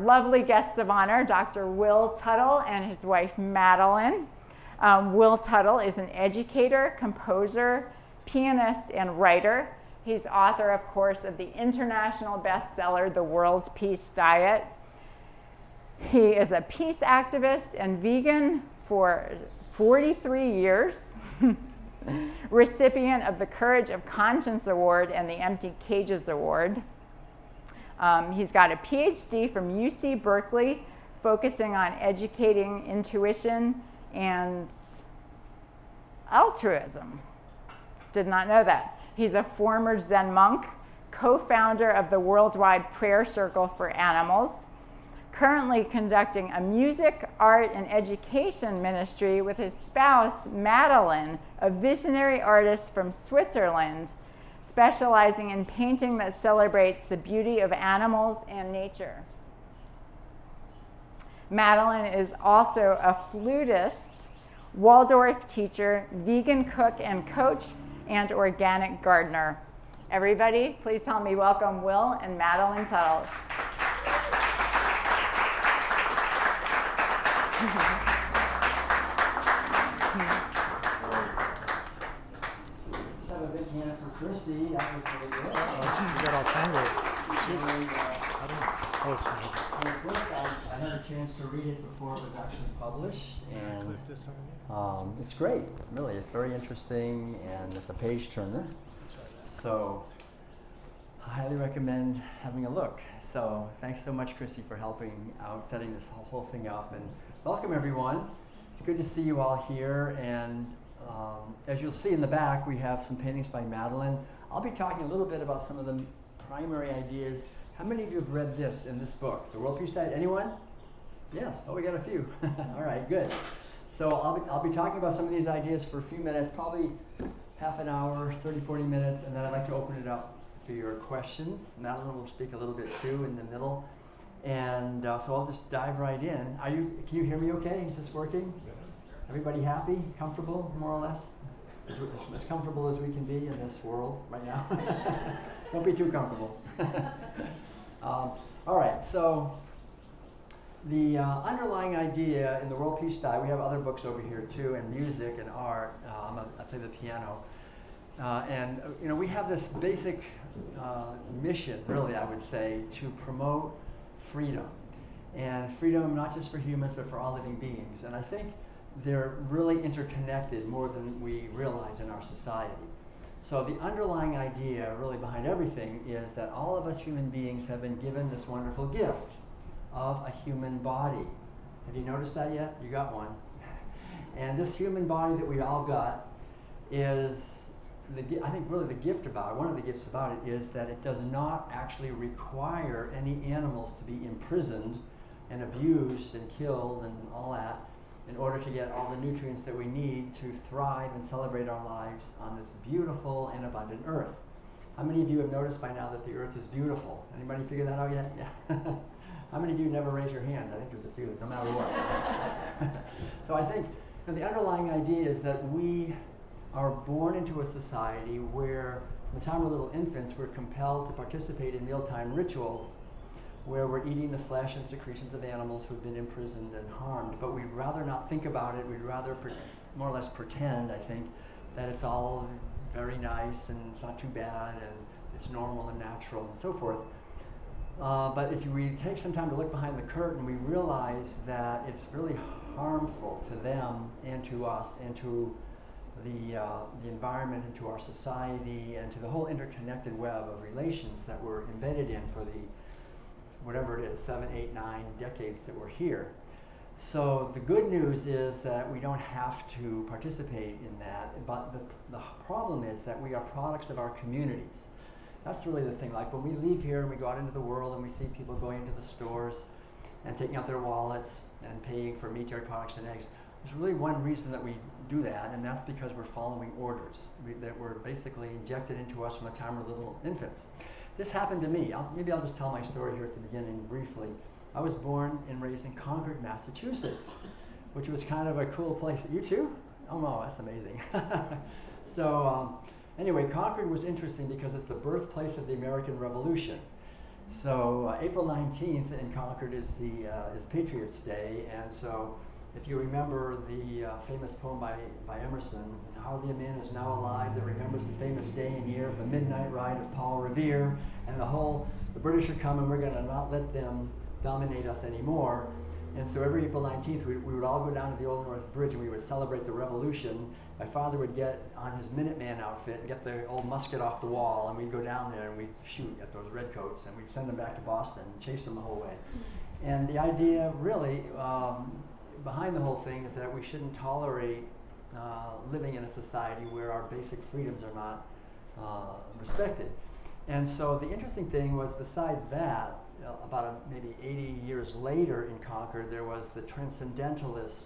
Lovely guests of honor, Dr. Will Tuttle and his wife Madeline. Will Tuttle is an educator, composer, pianist, and writer. He's author, of course, of the international bestseller, The World's Peace Diet. He is a peace activist and vegan for 43 years, recipient of the Courage of Conscience Award and the Empty Cages Award. He's got a PhD from UC Berkeley, focusing on educating intuition and altruism. Did not know that. He's a former Zen monk, co-founder of the Worldwide Prayer Circle for Animals, currently conducting a music, art, and education ministry with his spouse, Madeline, a visionary artist from Switzerland, specializing in painting that celebrates the beauty of animals and nature. Madeline is also a flutist, Waldorf teacher, vegan cook and coach, and organic gardener. Everybody, please help me welcome Will and Madeline Tuttle. Have a big hand for Christy. That was really good. You got all tangled. Her book, I had a chance to read it before it was actually published, and it's great. Really, it's very interesting, and it's a page turner. So, I highly recommend having a look. So, thanks so much, Christy, for helping out, setting this whole thing up, and welcome everyone. Good to see you all here, and as you'll see in the back, we have some paintings by Madeline. I'll be talking a little bit about some of the primary ideas. How many of you have read this in this book, The World Peace Diet? Anyone? Yes. Oh, we got a few. All right, good. So I'll be talking about some of these ideas for a few minutes, probably half an hour, 30, 40 minutes, and then I'd like to open it up for your questions. Madeline will speak a little bit too in the middle. And so I'll just dive right in. Can you hear me okay? Is this working? Everybody happy, comfortable, more or less? As comfortable as we can be in this world right now. Don't be too comfortable. All right, so the underlying idea in the World Peace Diet, we have other books over here too, and music and art. I play the piano. And we have this basic mission, really, I would say, to promote freedom. And freedom not just for humans, but for all living beings. And I think they're really interconnected more than we realize in our society. So the underlying idea really behind everything is that all of us human beings have been given this wonderful gift of a human body. Have you noticed that yet? You got one. And this human body that we all got is, I think really the gift about it, one of the gifts about it is that it does not actually require any animals to be imprisoned and abused and killed and all that in order to get all the nutrients that we need to thrive and celebrate our lives on this beautiful and abundant earth. How many of you have noticed by now that the earth is beautiful? Anybody figure that out yet? Yeah. How many of you never raise your hands? I think there's a few, no matter what. So I think the underlying idea is that we are born into a society where, from the time we're little infants, we're compelled to participate in mealtime rituals where we're eating the flesh and secretions of animals who've been imprisoned and harmed. But we'd rather not think about it. We'd rather more or less pretend, I think, that it's all very nice and it's not too bad and it's normal and natural and so forth. But if we take some time to look behind the curtain, we realize that it's really harmful to them and to us and to the environment and to our society and to the whole interconnected web of relations that we're embedded in for the whatever it is, 7, 8, 9 decades that we're here. So the good news is that we don't have to participate in that, but the problem is that we are products of our communities. That's really the thing. Like when we leave here and we go out into the world and we see people going into the stores and taking out their wallets and paying for meat, dairy products, and eggs, there's really one reason that we do that, and that's because we're following orders that were basically injected into us from the time we're little infants. This happened to me. Maybe I'll just tell my story here at the beginning briefly. I was born and raised in Concord, Massachusetts, which was kind of a cool place. You too? Oh no, that's amazing. So anyway, Concord was interesting because it's the birthplace of the American Revolution. So April 19th in Concord is Patriots Day, and so if you remember the famous poem by Emerson, hardly a man is now alive that remembers the famous day and year of the midnight ride of Paul Revere, and the British are coming, we're going to not let them dominate us anymore. And so every April 19th, we would all go down to the Old North Bridge and we would celebrate the Revolution. My father would get on his Minuteman outfit and get the old musket off the wall, and we'd go down there and we'd shoot at those redcoats, and we'd send them back to Boston and chase them the whole way. And the idea really behind the whole thing is that we shouldn't tolerate living in a society where our basic freedoms are not respected. And so the interesting thing was, besides that, about maybe 80 years later in Concord, there was the transcendentalist,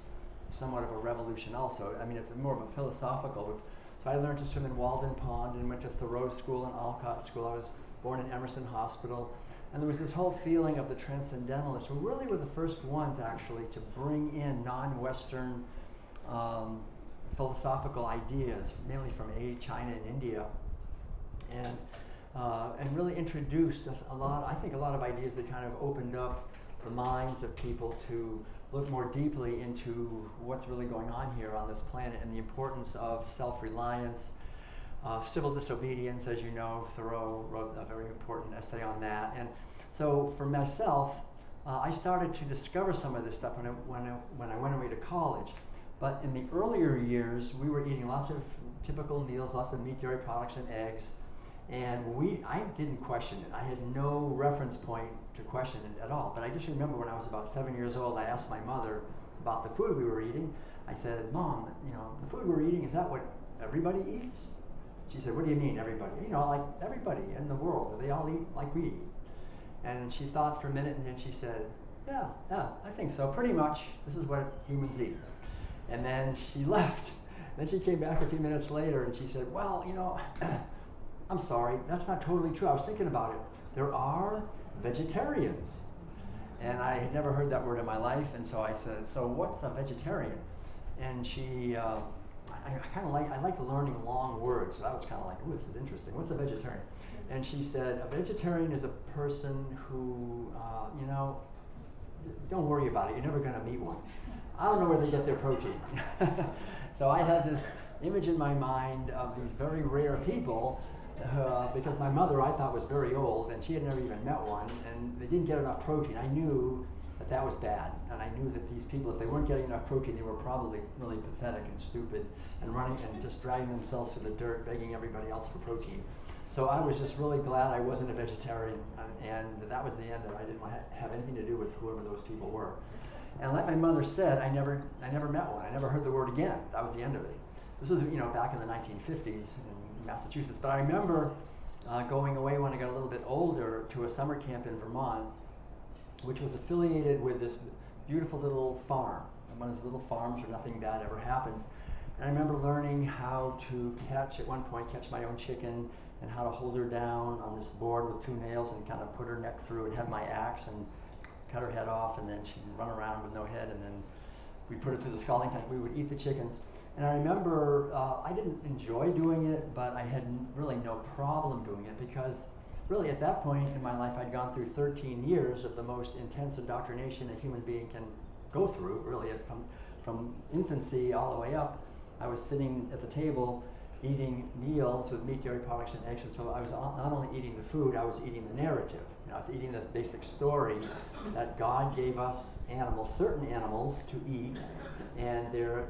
somewhat of a revolution also. I mean, it's more of a philosophical. So I learned to swim in Walden Pond and went to Thoreau School and Alcott School. I was born in Emerson Hospital. And there was this whole feeling of the transcendentalists, who really were the first ones actually to bring in non-Western philosophical ideas, mainly from China and India, and really introduced a lot of ideas that kind of opened up the minds of people to look more deeply into what's really going on here on this planet, and the importance of self-reliance, civil disobedience. As you know, Thoreau wrote a very important essay on that. And so for myself, I started to discover some of this stuff when I went away to college. But in the earlier years, we were eating lots of typical meals, lots of meat, dairy products, and eggs. And I didn't question it. I had no reference point to question it at all. But I just remember when I was about 7 years old, I asked my mother about the food we were eating. I said, "Mom, the food we're eating, is that what everybody eats?" She said, "What do you mean, everybody?" Like everybody in the world. They all eat like we eat. And she thought for a minute, and then she said, yeah, I think so. Pretty much, this is what humans eat. And then she left. Then she came back a few minutes later, and she said, "Well, I'm sorry, that's not totally true. I was thinking about it. There are vegetarians." And I had never heard that word in my life, and so I said, "So what's a vegetarian?" And she, I like learning long words, so that was kind of like, "Ooh, this is interesting. What's a vegetarian?" And she said, "A vegetarian is a person who, don't worry about it. You're never going to meet one. I don't know where they get their protein." So I had this image in my mind of these very rare people, because my mother, I thought, was very old, and she had never even met one, and they didn't get enough protein. I knew that was bad, and I knew that these people, if they weren't getting enough protein, they were probably really pathetic and stupid and running and just dragging themselves through the dirt, begging everybody else for protein. So I was just really glad I wasn't a vegetarian, and that was the end of it. I didn't have anything to do with whoever those people were. And like my mother said, I never met one. I never heard the word again. That was the end of it. This was back in the 1950s in Massachusetts. But I remember going away when I got a little bit older to a summer camp in Vermont, which was affiliated with this beautiful little farm. And one of those little farms where nothing bad ever happens. And I remember learning how to catch my own chicken, and how to hold her down on this board with 2 nails and kind of put her neck through and have my axe and cut her head off, and then she'd run around with no head, and then we put her through the scalding tank. We would eat the chickens. And I remember I didn't enjoy doing it, but I had really no problem doing it, because really at that point in my life I'd gone through 13 years of the most intense indoctrination a human being can go through, really from infancy all the way up. I was sitting at the table eating meals with meat, dairy products, and eggs, and so I was not only eating the food, I was eating the narrative. I was eating this basic story that God gave us certain animals to eat, and they're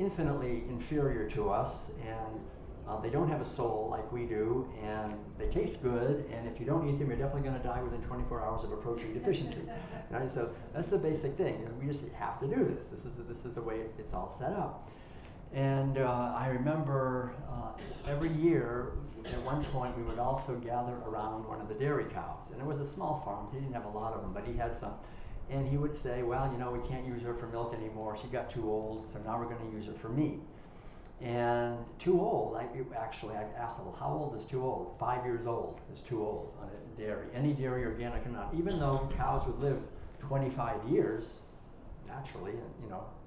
infinitely inferior to us, and they don't have a soul like we do, and they taste good, and if you don't eat them, you're definitely going to die within 24 hours of a protein deficiency. Right? So that's the basic thing. We just have to do this. This is the way it's all set up. And I remember every year, at one point, we would also gather around one of the dairy cows. And it was a small farm. He didn't have a lot of them, but he had some. And he would say, "Well, we can't use her for milk anymore. She got too old, so now we're going to use her for meat." And too old, I asked him, "Well, how old is too old?" 5 years old is too old on a dairy. Any dairy, organic or not. Even though cows would live 25 years, naturally,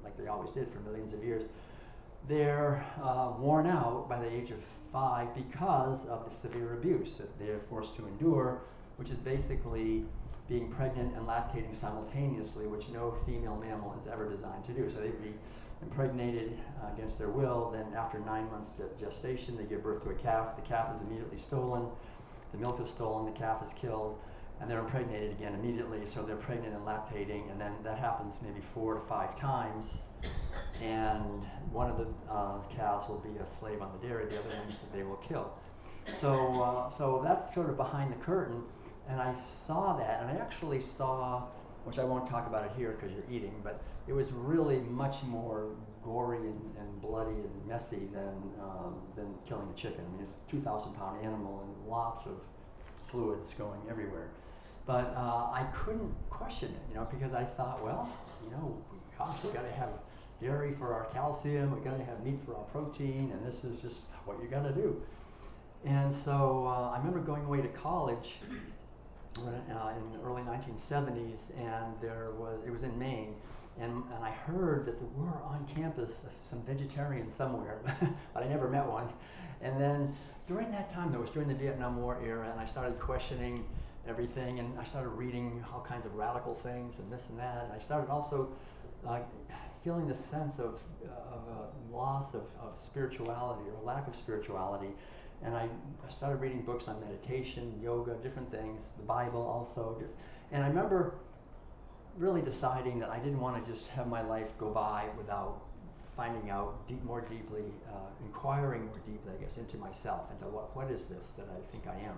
like they always did for millions of years, they're worn out by the age of 5 because of the severe abuse that they're forced to endure which is basically being pregnant and lactating simultaneously, which no female mammal is ever designed to do. So they'd be impregnated against their will, then after 9 months gestation, they give birth to a calf. The calf is immediately stolen, the milk is stolen, the calf is killed, and they're impregnated again immediately, so they're pregnant and lactating, and then that happens maybe 4 to 5 times, and one of the cows will be a slave on the dairy, the other ones they will kill. So that's sort of behind the curtain, and I saw that, and I actually saw, which I won't talk about it here because you're eating, but it was really much more gory and bloody and messy than killing a chicken. I mean, it's a 2,000-pound animal and lots of fluids going everywhere. But I couldn't question it, because I thought, well, gosh, we got to have dairy for our calcium, we got to have meat for our protein, and this is just what you got to do. And so I remember going away to college in the early 1970s, and it was in Maine, and I heard that there were on campus some vegetarians somewhere, but I never met one. And then during that time, during the Vietnam War era, and I started questioning everything, and I started reading all kinds of radical things and this and that, and I started also feeling the sense of a loss of spirituality or lack of spirituality. And I started reading books on meditation, yoga, different things, the Bible also. And I remember really deciding that I didn't want to just have my life go by without finding out more deeply, inquiring more deeply, I guess, into myself, into what is this that I think I am.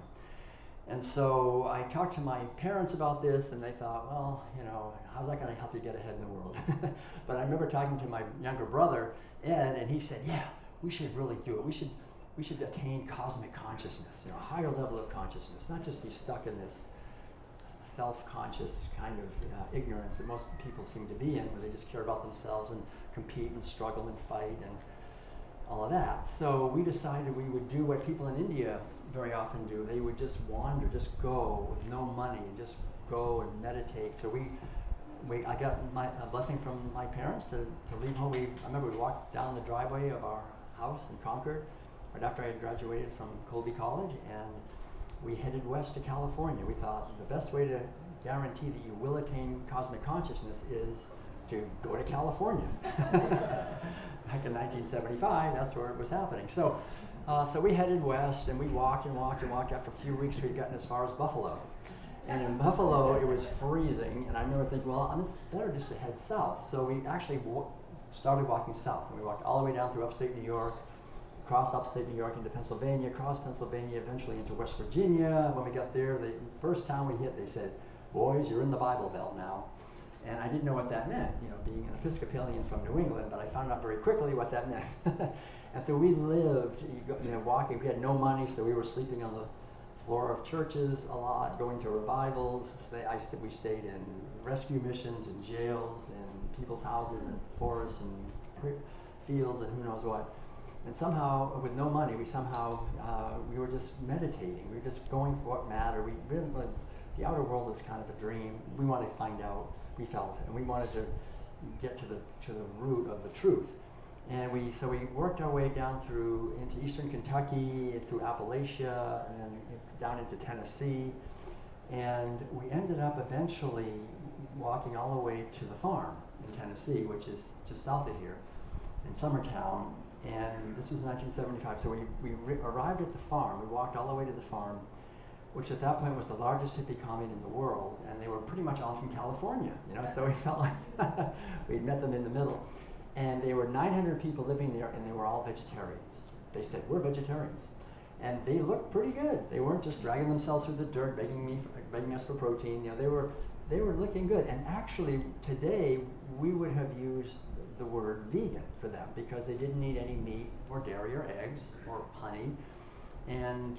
And so I talked to my parents about this, and they thought, well, how's that going to help you get ahead in the world? But I remember talking to my younger brother, Ed, and he said, yeah, we should really do it. We should attain cosmic consciousness, a higher level of consciousness, not just be stuck in this self-conscious kind of ignorance that most people seem to be in, where they just care about themselves and compete and struggle and fight and all of that. So we decided we would do what people in India very often do. They would just wander, just go with no money, and just go and meditate. So I got a blessing from my parents to leave home. I remember we walked down the driveway of our house in Concord right after I had graduated from Colby College, and we headed west to California. We thought the best way to guarantee that you will attain cosmic consciousness is to go to California. Back in 1975, that's where it was happening. So we headed west, and we walked and walked and walked. After a few weeks, we'd gotten as far as Buffalo. And in Buffalo, it was freezing, and I remember thinking, well, it's better just to head south. So we actually started walking south, and we walked all the way down through upstate New York, across upstate New York into Pennsylvania, across Pennsylvania, eventually into West Virginia. When we got there, the first town we hit, they said, boys, you're in the Bible Belt now. And I didn't know what that meant, being an Episcopalian from New England, but I found out very quickly what that meant. And so we lived, walking. We had no money, so we were sleeping on the floor of churches a lot, going to revivals. We stayed in rescue missions and jails and people's houses and forests and fields and who knows what. And somehow, with no money, we were just meditating. We were just going for what mattered. The outer world is kind of a dream. We wanted to find out. We felt, and we wanted to get to the root of the truth. And we worked our way down into eastern Kentucky, through Appalachia, and then down into Tennessee. And we ended up eventually walking all the way to the farm in Tennessee, which is just south of here, in Summertown. And this was 1975. So we arrived at the farm. We walked all the way to the farm, which at that point was the largest hippie commune in the world, and they were pretty much all from California, so we felt like we'd met them in the middle. And there were 900 people living there, and they were all vegetarians. They said, we're vegetarians. And they looked pretty good. They weren't just dragging themselves through the dirt, begging us for protein. They were looking good. And actually, today, we would have used the word vegan for them, because they didn't need any meat or dairy or eggs or honey. And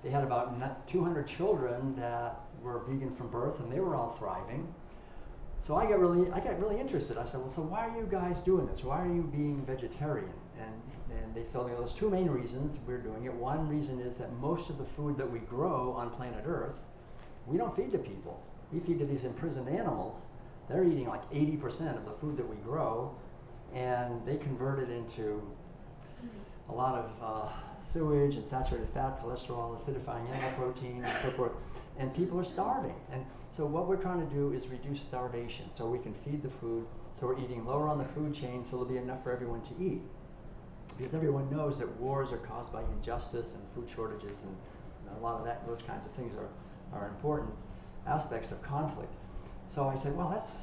they had about 200 children that were vegan from birth, and they were all thriving. So I got really interested. I said, well, so why are you guys doing this? Why are you being vegetarian? And they told me there's two main reasons we're doing it. One reason is that most of the food that we grow on planet Earth, we don't feed to people. We feed to these imprisoned animals. They're eating like 80% of the food that we grow, and they convert it into a lot of sewage and saturated fat, cholesterol, acidifying animal protein, and so forth. and people are starving. And so what we're trying to do is reduce starvation so we can feed the food, so we're eating lower on the food chain so there'll be enough for everyone to eat. Because everyone knows that wars are caused by injustice and food shortages, and a lot of those kinds of things are important aspects of conflict. So I said, well, that's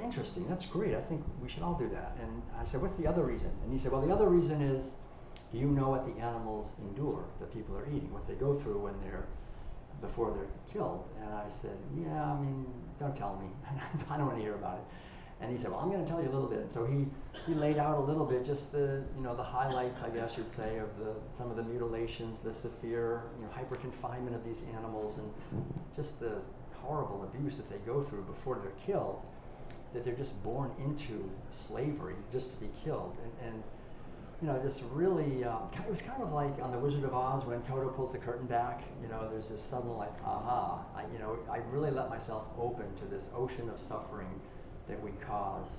interesting, that's great, I think we should all do that. And I said, what's the other reason? And he said, well, the other reason is, do you know what the animals endure that people are eating, what they go through before they're killed? And I said, yeah, I mean, don't tell me, I don't want to hear about it. And he said, well, I'm going to tell you a little bit. So he laid out a little bit, just the highlights, I guess you'd say, of some of the mutilations, the severe, hyper confinement of these animals, and just the horrible abuse that they go through before they're killed, that they're just born into slavery just to be killed. And just really, it was kind of like on The Wizard of Oz when Toto pulls the curtain back, there's this sudden aha, I really let myself open to this ocean of suffering that we cause.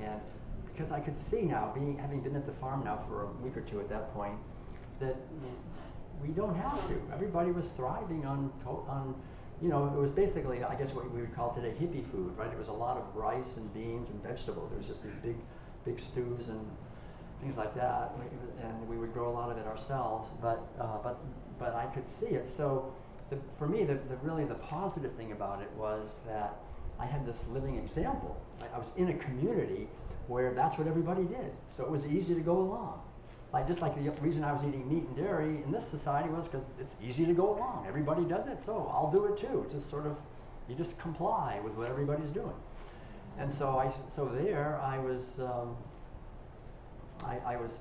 And because I could see now, having been at the farm now for a week or two at that point, that we don't have to. Everybody was thriving on it was basically, I guess, what we would call today hippie food, right? It was a lot of rice and beans and vegetables. There was just these big stews and things like that, and we would grow a lot of it ourselves. But I could see it. So for me, really the positive thing about it was that I had this living example. I was in a community where that's what everybody did, so it was easy to go along. Just like the reason I was eating meat and dairy in this society was because it's easy to go along. Everybody does it, so I'll do it too. It's just sort of, you just comply with what everybody's doing. And so there I was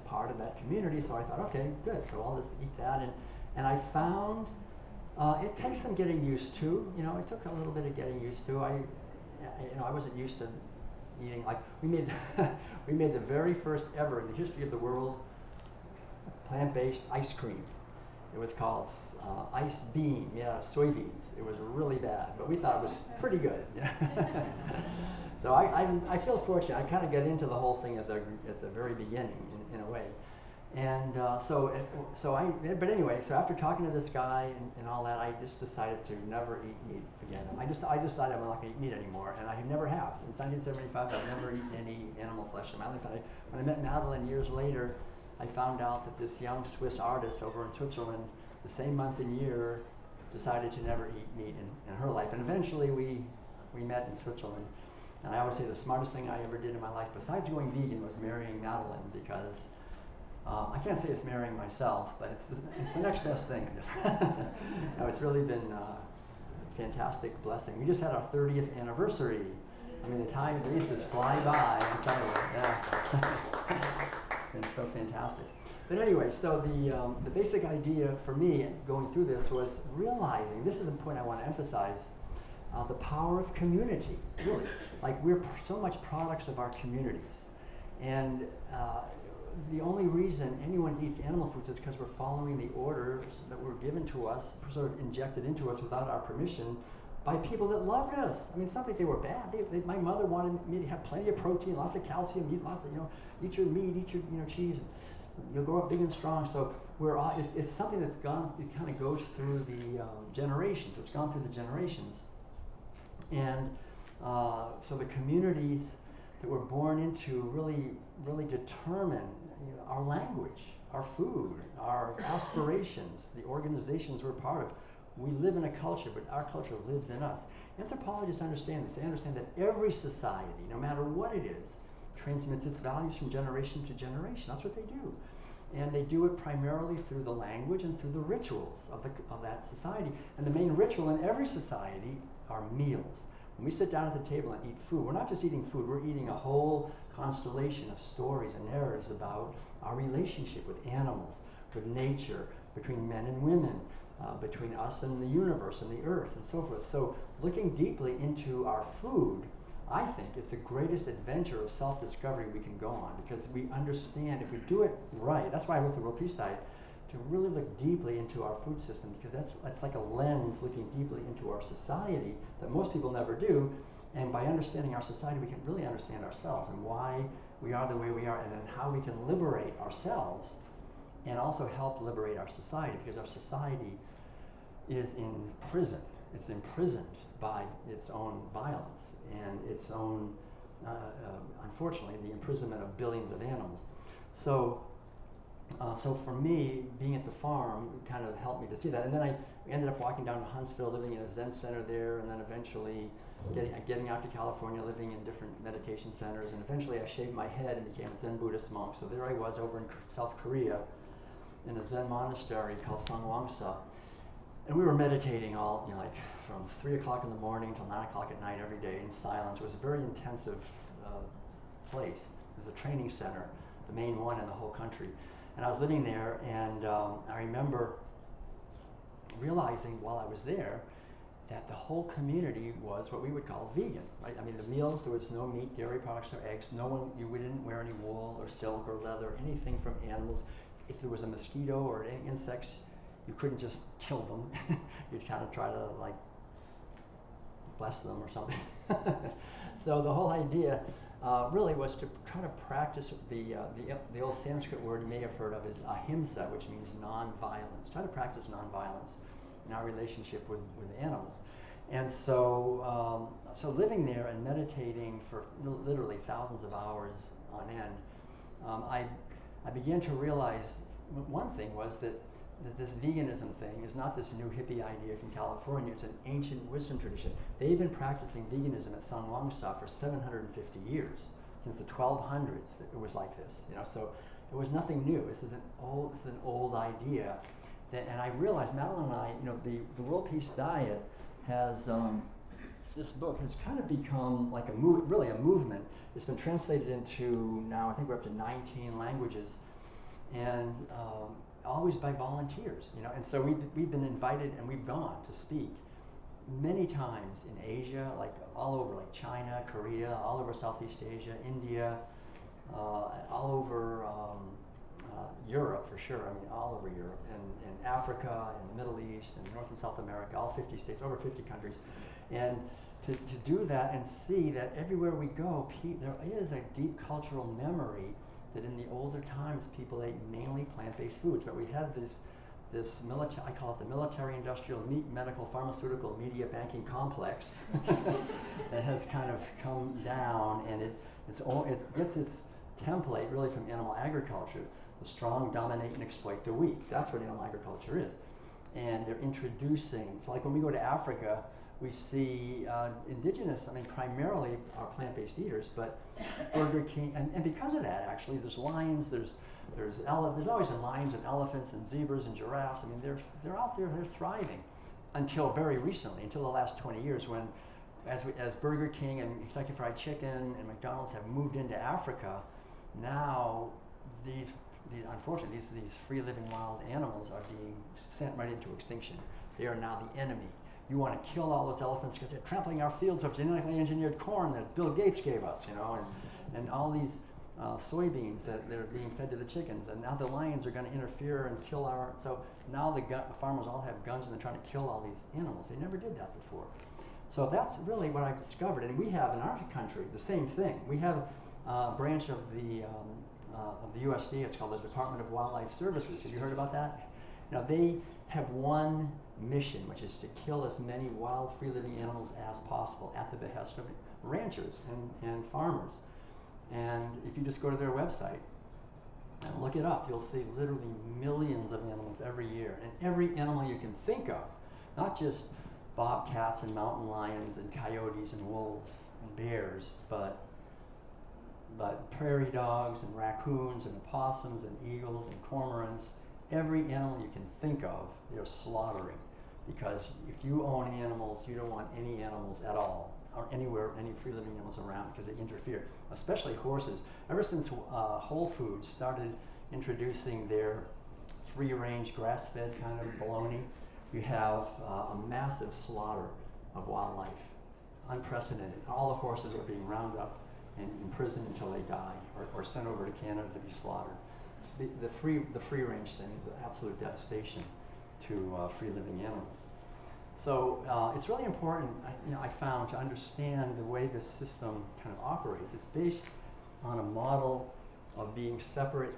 part of that community. So I thought, okay, good. So I'll just eat that, and I found it takes some getting used to. It took a little bit of getting used to. I wasn't used to eating, like we made the very first ever in the history of the world plant-based ice cream. It was called Ice Bean, soybeans. It was really bad, but we thought it was pretty good. So I feel fortunate. I kind of got into the whole thing at the very beginning in a way. And but anyway, so after talking to this guy and all that, I just decided to never eat meat again. I decided I'm not going to eat meat anymore, and I never have. Since 1975, I've never eaten any animal flesh in my life. When I met Madeline years later, I found out that this young Swiss artist over in Switzerland, the same month and year, decided to never eat meat in her life. And eventually we met in Switzerland. And I always say the smartest thing I ever did in my life, besides going vegan, was marrying Madeline, because I can't say it's marrying myself, but it's the next best thing. It's really been a fantastic blessing. We just had our 30th anniversary. I mean, the days just fly by, I'm telling you. Yeah. It's been so fantastic. But anyway, so the basic idea for me going through this was realizing, this is the point I want to emphasize, the power of community, really. Like, we're so much products of our communities. And the only reason anyone eats animal foods is because we're following the orders that were given to us, sort of injected into us without our permission, by people that loved us. I mean, it's not like they were bad. My mother wanted me to have plenty of protein, lots of calcium, eat lots of, eat your meat, eat your cheese. You'll grow up big and strong. So it's something that's gone, it kind of goes through the generations. It's gone through the generations. And so the communities that we're born into really determine our language, our food, our aspirations, the organizations we're part of. We live in a culture, but our culture lives in us. Anthropologists understand this. They understand that every society, no matter what it is, transmits its values from generation to generation. That's what they do. And they do it primarily through the language and through the rituals of that society. And the main ritual in every society are meals. When we sit down at the table and eat food, we're not just eating food, we're eating a whole constellation of stories and narratives about our relationship with animals, with nature, between men and women, between us and the universe and the earth and so forth. So looking deeply into our food, I think it's the greatest adventure of self-discovery we can go on, because we understand, if we do it right, that's why I wrote the World Peace Diet, to really look deeply into our food system, because that's like a lens looking deeply into our society that most people never do. And by understanding our society, we can really understand ourselves and why we are the way we are, and then how we can liberate ourselves and also help liberate our society, because our society is in prison. it's imprisoned by its own violence and its own, unfortunately, the imprisonment of billions of animals. So for me, being at the farm kind of helped me to see that. And then I ended up walking down to Huntsville, living in a Zen center there, and then eventually getting out to California, living in different meditation centers, and eventually I shaved my head and became a Zen Buddhist monk. So there I was over in South Korea in a Zen monastery called Sangwangsa. And we were meditating all, like from 3 o'clock in the morning till 9 o'clock at night every day in silence. It was a very intensive place. It was a training center, the main one in the whole country. And I was living there, and I remember realizing while I was there that the whole community was what we would call vegan, right? I mean, the meals, there was no meat, dairy products, or eggs. We didn't wear any wool or silk or leather, anything from animals. If there was a mosquito or any insects, you couldn't just kill them. You'd kind of try to like bless them or something. So the whole idea really was to try to practice the old Sanskrit word you may have heard of is ahimsa, which means non-violence. Try to practice non-violence in our relationship with animals. And so living there and meditating for literally thousands of hours on end, I began to realize one thing was that this veganism thing is not this new hippie idea from California. It's an ancient wisdom tradition. They've been practicing veganism at Sangwangsa for 750 years. Since the 1200s, it was like this. So it was nothing new. This is an old idea. And I realized, Madeline and I, the World Peace Diet has, this book has kind of become like really a movement. It's been translated into now, I think we're up to 19 languages, and always by volunteers, And so we've been invited and we've gone to speak many times in Asia, like all over, like China, Korea, all over Southeast Asia, India, all over Europe for sure. I mean, all over Europe, and Africa, and the Middle East, and North and South America, all 50 states, over 50 countries. And to do that and see that everywhere we go, there is a deep cultural memory that in the older times people ate mainly plant-based foods, but we have this military, I call it the military, industrial, meat, medical, pharmaceutical, media, banking complex that has kind of come down, and it gets its template really from animal agriculture. The strong dominate and exploit the weak. That's what animal agriculture is. And they're introducing, it's like when we go to Africa, we see indigenous, primarily are plant-based eaters, but Burger King, and because of that, actually, there's lions, there's always been lions and elephants and zebras and giraffes. They're out there, they're thriving until very recently, until the last 20 years when, as Burger King and Kentucky Fried Chicken and McDonald's have moved into Africa, now unfortunately, these free-living wild animals are being sent right into extinction. They are now the enemy. You want to kill all those elephants because they're trampling our fields of genetically engineered corn that Bill Gates gave us, and all these soybeans that they're being fed to the chickens, and now the lions are going to interfere and kill so now the farmers all have guns and they're trying to kill all these animals. They never did that before. So that's really what I discovered, and we have in our country the same thing. We have a branch of the USD, it's called the Department of Wildlife Services. Have you heard about that? Now they have one mission, which is to kill as many wild, free-living animals as possible at the behest of ranchers and farmers. And if you just go to their website and look it up, you'll see literally millions of animals every year. And every animal you can think of, not just bobcats and mountain lions and coyotes and wolves and bears, but prairie dogs and raccoons and opossums and eagles and cormorants. Every animal you can think of, they're slaughtering, because if you own animals, you don't want any animals at all, or anywhere, any free-living animals around, because they interfere, especially horses. Ever since Whole Foods started introducing their free-range, grass-fed kind of bologna, you have a massive slaughter of wildlife, unprecedented. All the horses are being rounded up and imprisoned until they die, or sent over to Canada to be slaughtered. The free-range thing is an absolute devastation to free-living animals. So it's really important, I found, to understand the way this system kind of operates. It's based on a model of being separate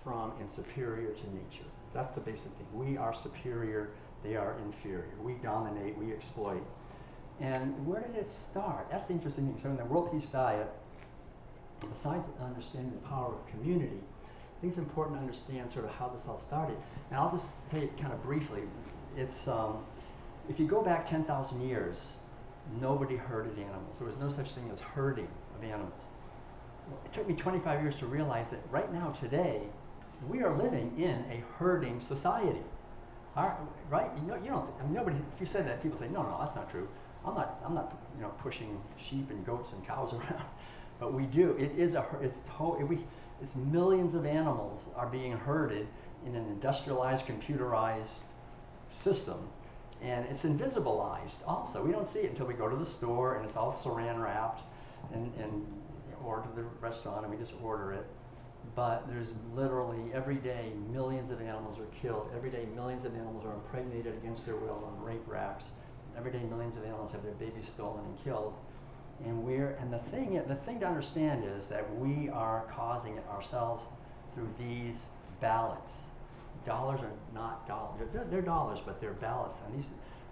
from and superior to nature. That's the basic thing. We are superior They are inferior. We dominate, we exploit. And where did it start? That's the interesting thing. So in the World Peace Diet, besides understanding the power of community, I think it's important to understand sort of how this all started. And I'll just say it kind of briefly. It's, if you go back 10,000 years, nobody herded animals. There was no such thing as herding of animals. It took me 25 years to realize that right now, today, we are living in a herding society. Right? You don't. I mean, nobody. If you said that, people say, no, that's not true. I'm not, pushing sheep and goats and cows around. But we do. It is it's millions of animals are being herded in an industrialized, computerized system, and it's invisibilized. Also, we don't see it until we go to the store, and it's all Saran wrapped, and or to the restaurant, and we just order it. But there's literally every day millions of animals are killed. Every day millions of animals are impregnated against their will on rape racks. Every day millions of animals have their babies stolen and killed. And the thing to understand is that we are causing it ourselves through these ballots. Dollars are not dollars. They're dollars, but they're ballots. And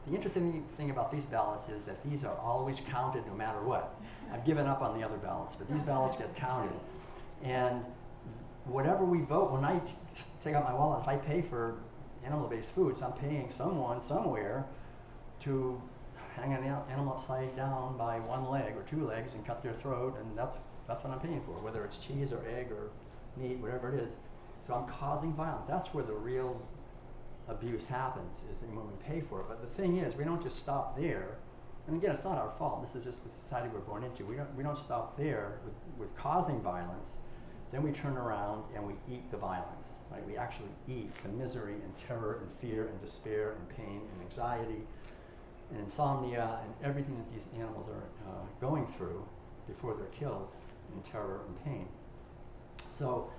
the interesting thing about these ballots is that these are always counted no matter what. I've given up on the other ballots, but these ballots get counted. And whatever we vote, when I take out my wallet, if I pay for animal-based foods, I'm paying someone somewhere to hang an animal upside down by one leg or two legs and cut their throat, and that's what I'm paying for, whether it's cheese or egg or meat, whatever it is. So I'm causing violence. That's where the real abuse happens, is when we pay for it. But the thing is, we don't just stop there. And again, it's not our fault. This is just the society we're born into. We don't stop there with causing violence. Then we turn around and we eat the violence. Right? We actually eat the misery and terror and fear and despair and pain and anxiety and insomnia and everything that these animals are going through before they're killed in terror and pain. So,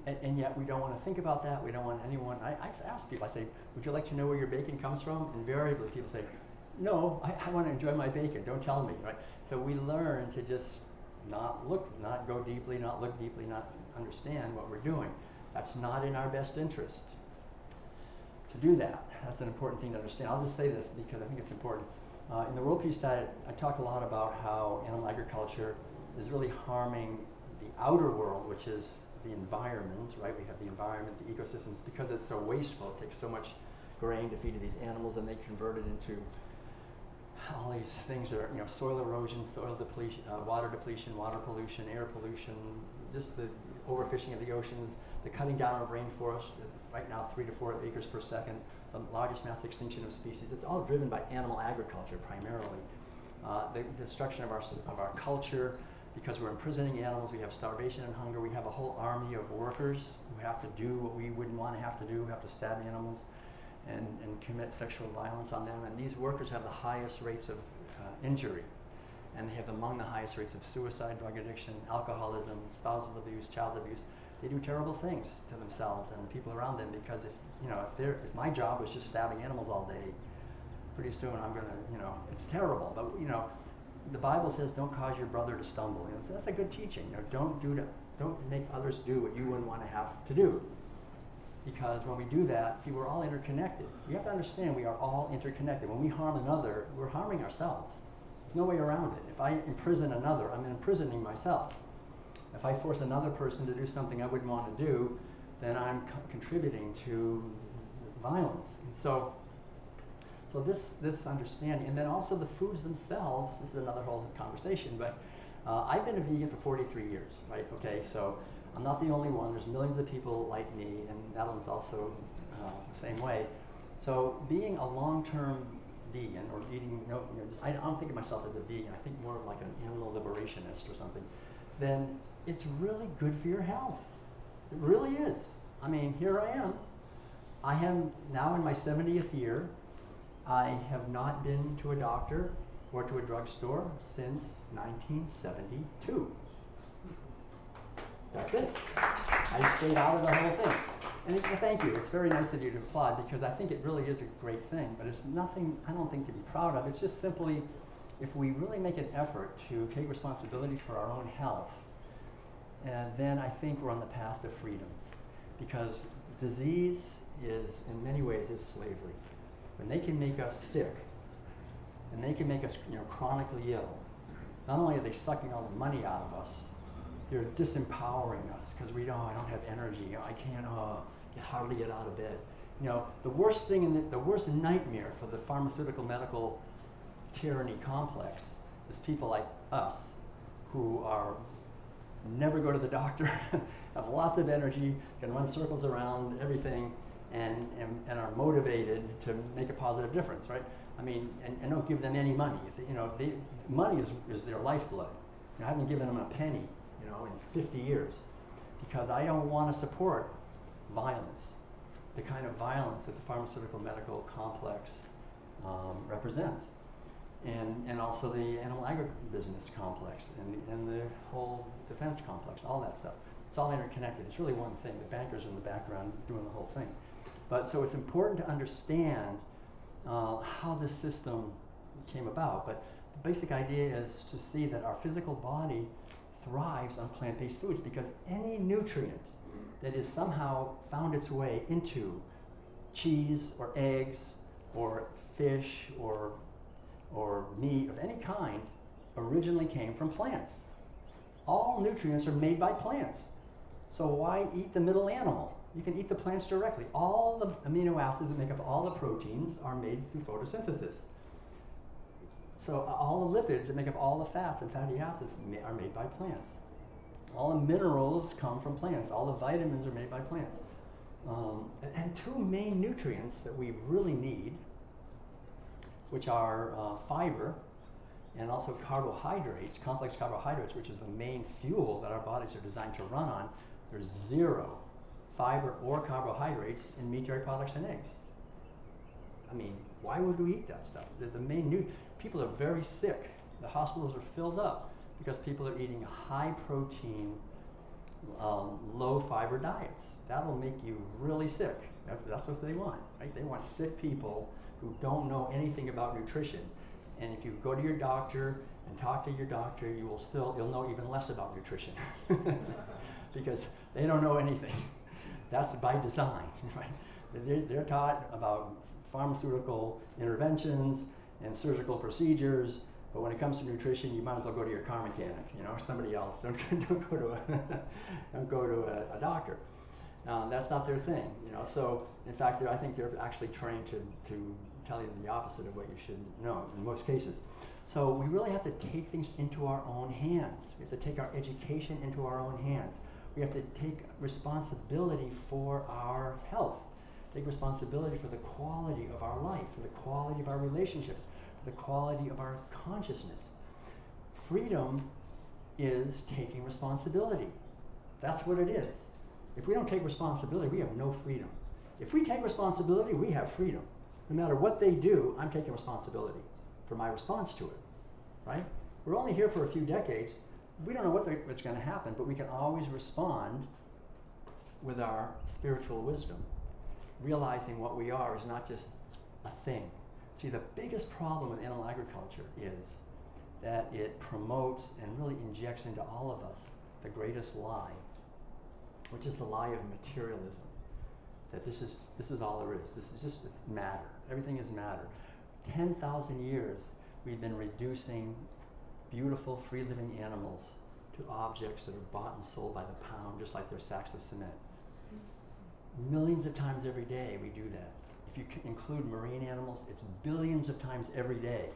and yet we don't want to think about that. We don't want anyone. I've asked people, I say, would you like to know where your bacon comes from? Invariably, people say, no, I want to enjoy my bacon. Don't tell me, right? So we learn to just not go deeply, not look deeply, not understand what we're doing. That's not in our best interest to do that. That's an important thing to understand. I'll just say this because I think it's important. In the World Peace Diet, I talk a lot about how animal agriculture is really harming the outer world, which is the environment, right? We have the environment, the ecosystems, because it's so wasteful. It takes so much grain to feed to these animals, and they convert it into all these things that are, soil erosion, soil depletion, water pollution, air pollution, just the overfishing of the oceans, the cutting down of rainforest, right now 3 to 4 acres per second, the largest mass extinction of species. It's all driven by animal agriculture primarily. The destruction of our culture, because we're imprisoning animals, we have starvation and hunger, we have a whole army of workers who have to do what we wouldn't want to have to do, who have to stab animals and commit sexual violence on them. And these workers have the highest rates of injury, and they have among the highest rates of suicide, drug addiction, alcoholism, spousal abuse, child abuse. They do terrible things to themselves and the people around them, because if my job was just stabbing animals all day, pretty soon I'm gonna, it's terrible. But the Bible says, don't cause your brother to stumble. So that's a good teaching. Don't make others do what you wouldn't want to have to do. Because when we do that, see, we're all interconnected. You have to understand we are all interconnected. When we harm another, we're harming ourselves. There's no way around it. If I imprison another, I'm imprisoning myself. If I force another person to do something I wouldn't want to do, then I'm contributing to violence. And so this understanding, and then also the foods themselves, this is another whole conversation, but I've been a vegan for 43 years, right? Okay, so I'm not the only one. There's millions of people like me, and Madeline's also the same way. So being a long-term vegan, or eating I don't think of myself as a vegan. I think more of like an animal liberationist or something. Then it's really good for your health. It really is. I mean, here I am. I am now in my 70th year. I have not been to a doctor or to a drugstore since 1972. That's it. I stayed out of the whole thing. And thank you. It's very nice of you to applaud, because I think it really is a great thing. But it's nothing, I don't think, to be proud of. It's just simply, if we really make an effort to take responsibility for our own health, then I think we're on the path to freedom. Because disease is, in many ways, is slavery. when they can make us sick, and they can make us, chronically ill, not only are they sucking all the money out of us, they're disempowering us because I don't have energy. I can't hardly get out of bed. The worst thing, the worst nightmare for the pharmaceutical medical tyranny complex is people like us who never go to the doctor, have lots of energy, can run circles around everything, and are motivated to make a positive difference, right? I mean, and don't give them any money. Money is their lifeblood. I haven't given them a penny, in 50 years, because I don't want to support violence, the kind of violence that the pharmaceutical medical complex represents, and also the animal agribusiness complex, and the whole defense complex, all that stuff. It's all interconnected. It's really one thing. The bankers are in the background doing the whole thing. But so it's important to understand how this system came about. But the basic idea is to see that our physical body thrives on plant-based foods, because any nutrient that is somehow found its way into cheese or eggs or fish or meat of any kind originally came from plants. All nutrients are made by plants. So why eat the middle animal? You can eat the plants directly. All the amino acids that make up all the proteins are made through photosynthesis. So all the lipids that make up all the fats and fatty acids are made by plants. All the minerals come from plants. All the vitamins are made by plants. And two main nutrients that we really need, which are fiber and also carbohydrates, complex carbohydrates, which is the main fuel that our bodies are designed to run on. There's zero fiber or carbohydrates in meat, dairy products, and eggs. I mean, why would we eat that stuff? The main people are very sick. The hospitals are filled up because people are eating high protein, low fiber diets. That'll make you really sick. That's what they want, right? They want sick people who don't know anything about nutrition. And if you go to your doctor and talk to your doctor, you'll know even less about nutrition because they don't know anything. That's by design, right? They're taught about pharmaceutical interventions and surgical procedures, but when it comes to nutrition, you might as well go to your car mechanic, or somebody else. Don't go to a doctor. That's not their thing, So in fact, I think they're actually trained to tell you the opposite of what you should know in most cases. So we really have to take things into our own hands. We have to take our education into our own hands. We have to take responsibility for our health, take responsibility for the quality of our life, for the quality of our relationships, for the quality of our consciousness. Freedom is taking responsibility. That's what it is. If we don't take responsibility, we have no freedom. If we take responsibility, we have freedom. No matter what they do, I'm taking responsibility for my response to it, right? We're only here for a few decades. We don't know what's going to happen, but we can always respond with our spiritual wisdom, realizing what we are is not just a thing. See, the biggest problem with animal agriculture is that it promotes and really injects into all of us the greatest lie, which is the lie of materialism. That this is all there is. It's matter. Everything is matter. 10,000 years we've been reducing beautiful free-living animals to objects that are bought and sold by the pound, just like they're sacks of cement. Millions of times every day we do that. If you include marine animals, it's billions of times every day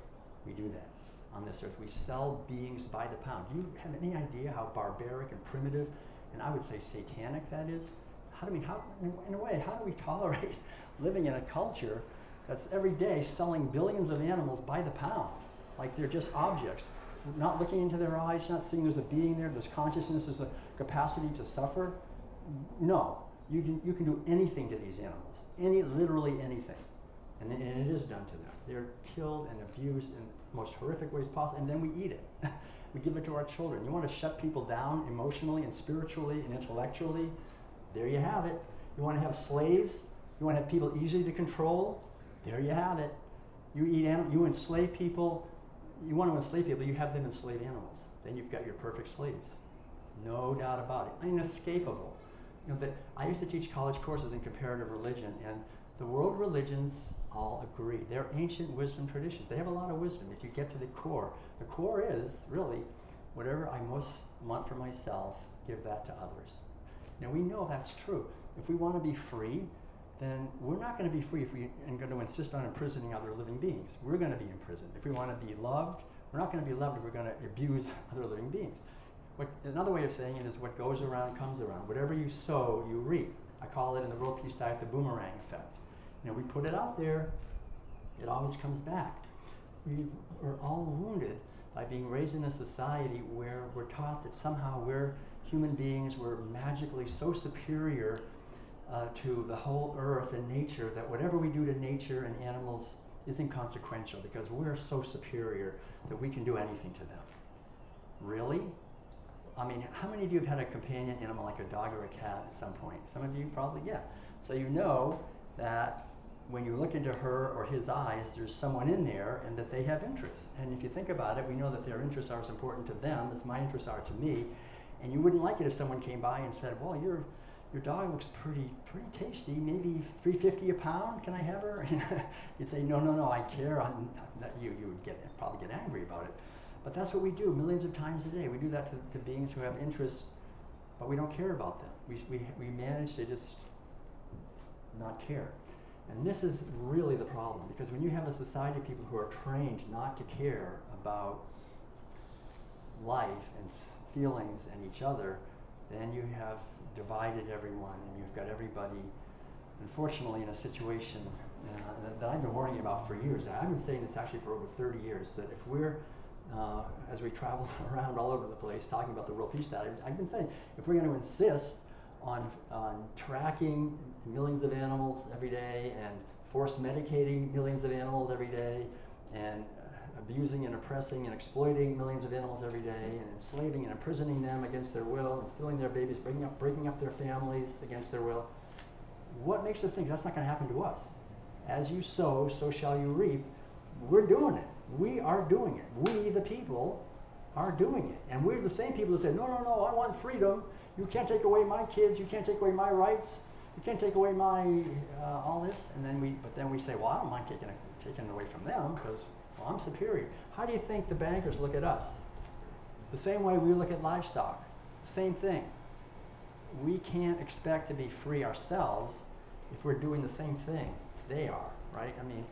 we do that on this earth. We sell beings by the pound. Do you have any idea how barbaric and primitive, and I would say satanic that is? In a way, how do we tolerate living in a culture that's every day selling billions of animals by the pound, like they're just objects, not looking into their eyes, not seeing there's a being there, there's consciousness, there's a capacity to suffer? No, you can do anything to these animals, literally anything, and it is done to them. They're killed and abused in the most horrific ways possible, and then we eat it. We give it to our children. You want to shut people down emotionally and spiritually and intellectually? There you have it. You want to have slaves? You want to have people easy to control? There you have it. You enslave people. You want to enslave people, you have them enslave animals. Then you've got your perfect slaves. No doubt about it. Inescapable. I used to teach college courses in comparative religion, and the world religions all agree. They're ancient wisdom traditions. They have a lot of wisdom. If you get to the core is really whatever I most want for myself, give that to others. Now we know that's true. If we want to be free, then we're not going to be free if we are going to insist on imprisoning other living beings. We're going to be imprisoned. If we want to be loved, we're not going to be loved if we're going to abuse other living beings. Another way of saying it is what goes around comes around. Whatever you sow, you reap. I call it in the World Peace Diet the boomerang effect. We put it out there, it always comes back. We are all wounded by being raised in a society where we're taught that somehow we're human beings, we're magically so superior to the whole earth and nature that whatever we do to nature and animals is inconsequential because we're so superior that we can do anything to them. Really? I mean, how many of you have had a companion animal like a dog or a cat at some point? Some of you probably, yeah. So you know that when you look into her or his eyes, there's someone in there and that they have interests. And if you think about it, we know that their interests are as important to them as my interests are to me. And you wouldn't like it if someone came by and said, well, your dog looks pretty tasty, maybe $3.50 a pound, can I have her? You'd say, no, I care. You would probably get angry about it. But that's what we do millions of times a day. We do that to beings who have interests, but we don't care about them. We manage to just not care. And this is really the problem, because when you have a society of people who are trained not to care about life and feelings and each other, then you have divided everyone and you've got everybody, unfortunately, in a situation that I've been warning about for years. I've been saying this actually for over 30 years, that if we're as we travel around all over the place talking about the World Peace Diet, I've been saying if we're going to insist on tracking millions of animals every day and force medicating millions of animals every day and abusing and oppressing and exploiting millions of animals every day and enslaving and imprisoning them against their will and stealing their babies, breaking up their families against their will, what makes us think that's not going to happen to us? As you sow, so shall you reap. We're doing it. We are doing it. We, the people, are doing it. And we're the same people who say, no, I want freedom. You can't take away my kids. You can't take away my rights. You can't take away my all this. And then we say, well, I don't mind taking it away from them because, well, I'm superior. How do you think the bankers look at us? The same way we look at livestock. Same thing. We can't expect to be free ourselves if we're doing the same thing they are, right? I mean,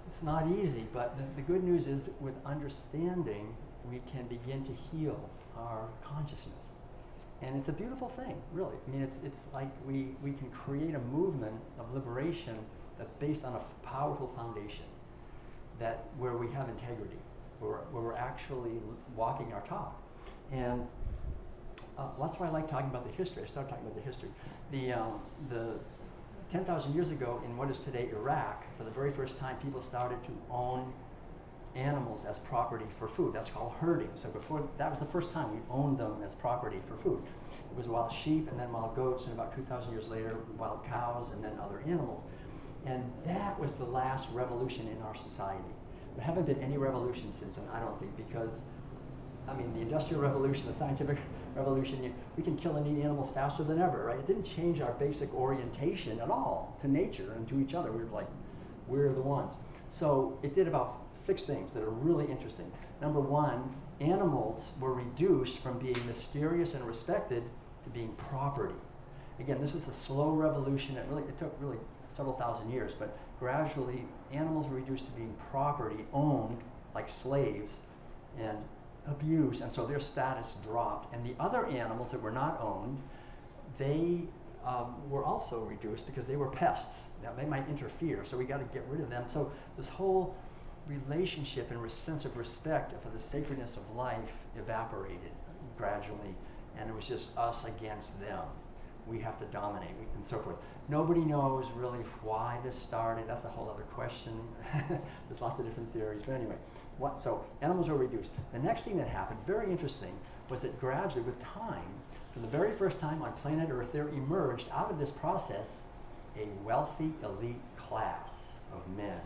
it's not easy, but the good news is with understanding, we can begin to heal our consciousness. And it's a beautiful thing, really. I mean, it's like we can create a movement of liberation that's based on a powerful foundation, where we have integrity, where we're actually walking our talk. And that's why I like talking about the history. I started talking about the history. The 10,000 years ago in what is today Iraq, for the very first time, people started to own animals as property for food. That's called herding. So that was the first time we owned them as property for food. It was wild sheep and then wild goats, and about 2,000 years later, wild cows and then other animals. And that was the last revolution in our society. There haven't been any revolutions since then, I don't think, because the Industrial Revolution, the Scientific Revolution, we can kill and eat animals faster than ever, right? It didn't change our basic orientation at all to nature and to each other. We were like, we're the ones. So it did about 6 things that are really interesting. Number one, animals were reduced from being mysterious and respected to being property. Again, this was a slow revolution. It took really several thousand years, but gradually animals were reduced to being property, owned like slaves, and abused, and so their status dropped. And the other animals that were not owned, they were also reduced because they were pests. Now, they might interfere, so we got to get rid of them. So this whole relationship and sense of respect for the sacredness of life evaporated gradually, and it was just us against them. We have to dominate, and so forth. Nobody knows really why this started. That's a whole other question. There's lots of different theories, but anyway. So animals were reduced. The next thing that happened, very interesting, was that gradually, with time, for the very first time on planet Earth, there emerged out of this process a wealthy elite class of men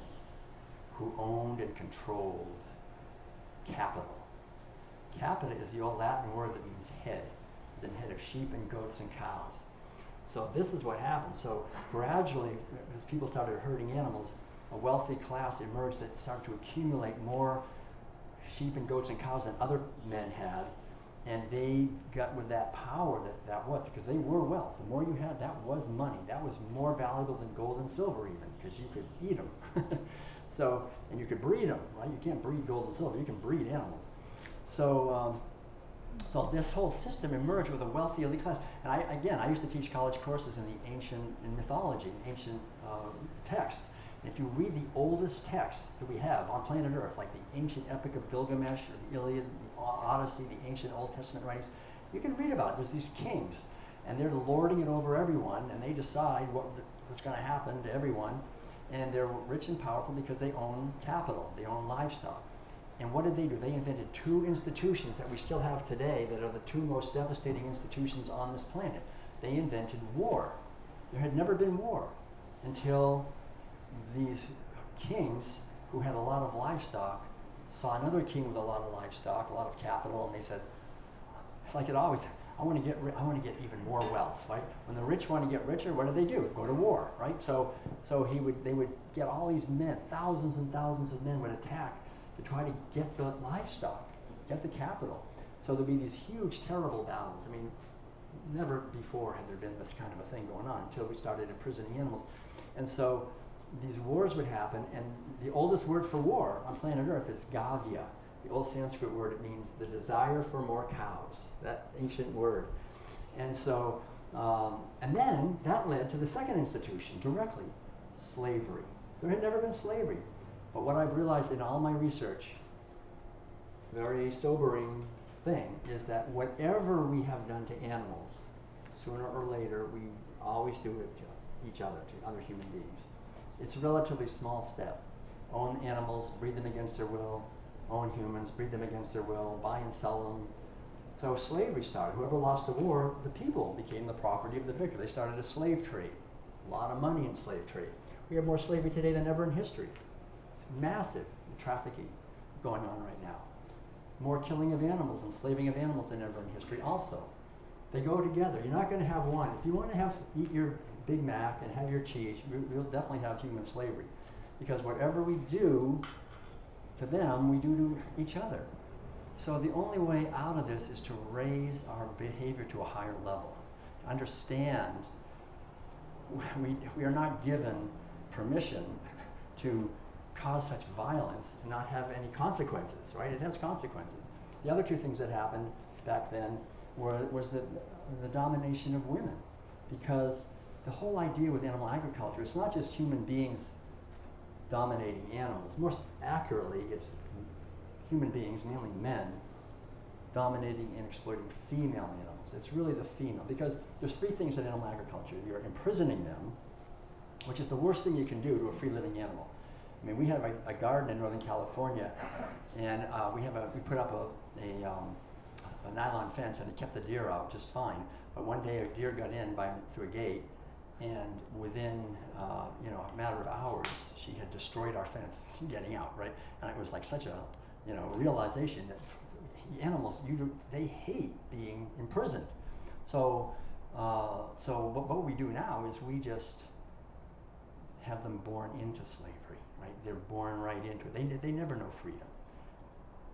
who owned and controlled capital. Capita is the old Latin word that means head. It's the head of sheep and goats and cows. So this is what happened. So gradually, as people started herding animals, a wealthy class emerged that started to accumulate more sheep and goats and cows than other men had, and they got with that power that was, because they were wealth. The more you had, that was money. That was more valuable than gold and silver even, because you could eat them. So, and you could breed them, right? You can't breed gold and silver, you can breed animals. So, so this whole system emerged with a wealthy elite class. And I used to teach college courses in mythology, ancient texts. And if you read the oldest texts that we have on planet Earth, like the ancient Epic of Gilgamesh, or the Iliad, the Odyssey, the ancient Old Testament writings, you can read about it. There's these kings, and they're lording it over everyone, and they decide what's going to happen to everyone. And they're rich and powerful because they own capital, they own livestock. And what did they do? They invented two institutions that we still have today that are the two most devastating institutions on this planet. They invented war. There had never been war until these kings who had a lot of livestock saw another king with a lot of livestock, a lot of capital, and they said, it's like it always, I want to get even more wealth, right? When the rich want to get richer, what do? Go to war, right? So they would get all these men, thousands and thousands of men would attack to try to get the livestock, get the capital. So there'd be these huge, terrible battles. I mean, never before had there been this kind of a thing going on until we started imprisoning animals. And so these wars would happen, and the oldest word for war on planet Earth is gavya. The old Sanskrit word, it means the desire for more cows, that ancient word. And so, and then that led to the second institution directly, slavery. There had never been slavery. But what I've realized in all my research, very sobering thing, is that whatever we have done to animals, sooner or later, we always do it to each other, to other human beings. It's a relatively small step. Own animals, breed them against their will. Own humans, breed them against their will, buy and sell them. So slavery started. Whoever lost the war, the people became the property of the victor. They started a slave trade. A lot of money in slave trade. We have more slavery today than ever in history. It's massive trafficking going on right now. More killing of animals, enslaving of animals than ever in history also. They go together. You're not going to have one. If you want to eat your Big Mac and have your cheese, we'll definitely have human slavery. Because whatever we do to them, we do to each other. So the only way out of this is to raise our behavior to a higher level. Understand we are not given permission to cause such violence and not have any consequences, right? It has consequences. The other two things that happened back then was the domination of women, because the whole idea with animal agriculture, it's not just human beings dominating animals. More accurately, it's human beings, mainly men, dominating and exploiting female animals. It's really the female, because there's three things in animal agriculture. You're imprisoning them, which is the worst thing you can do to a free living animal. I mean, we have a garden in Northern California, and we put up a nylon fence, and it kept the deer out just fine. But one day a deer got in through a gate, and within a matter of hours, she had destroyed our fence getting out, right? And it was like such a realization that animals, they hate being imprisoned. So what we do now is we just have them born into slavery, right? They're born right into it. They never know freedom.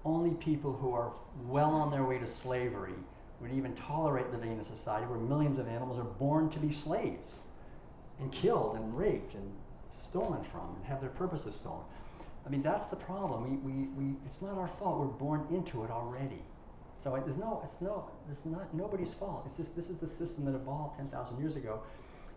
Only people who are well on their way to slavery would even tolerate living in a society where millions of animals are born to be slaves and killed and raped and stolen from and have their purposes stolen. I mean, that's the problem. It's not our fault. We're born into it already. So it's not nobody's fault. This is the system that evolved 10,000 years ago.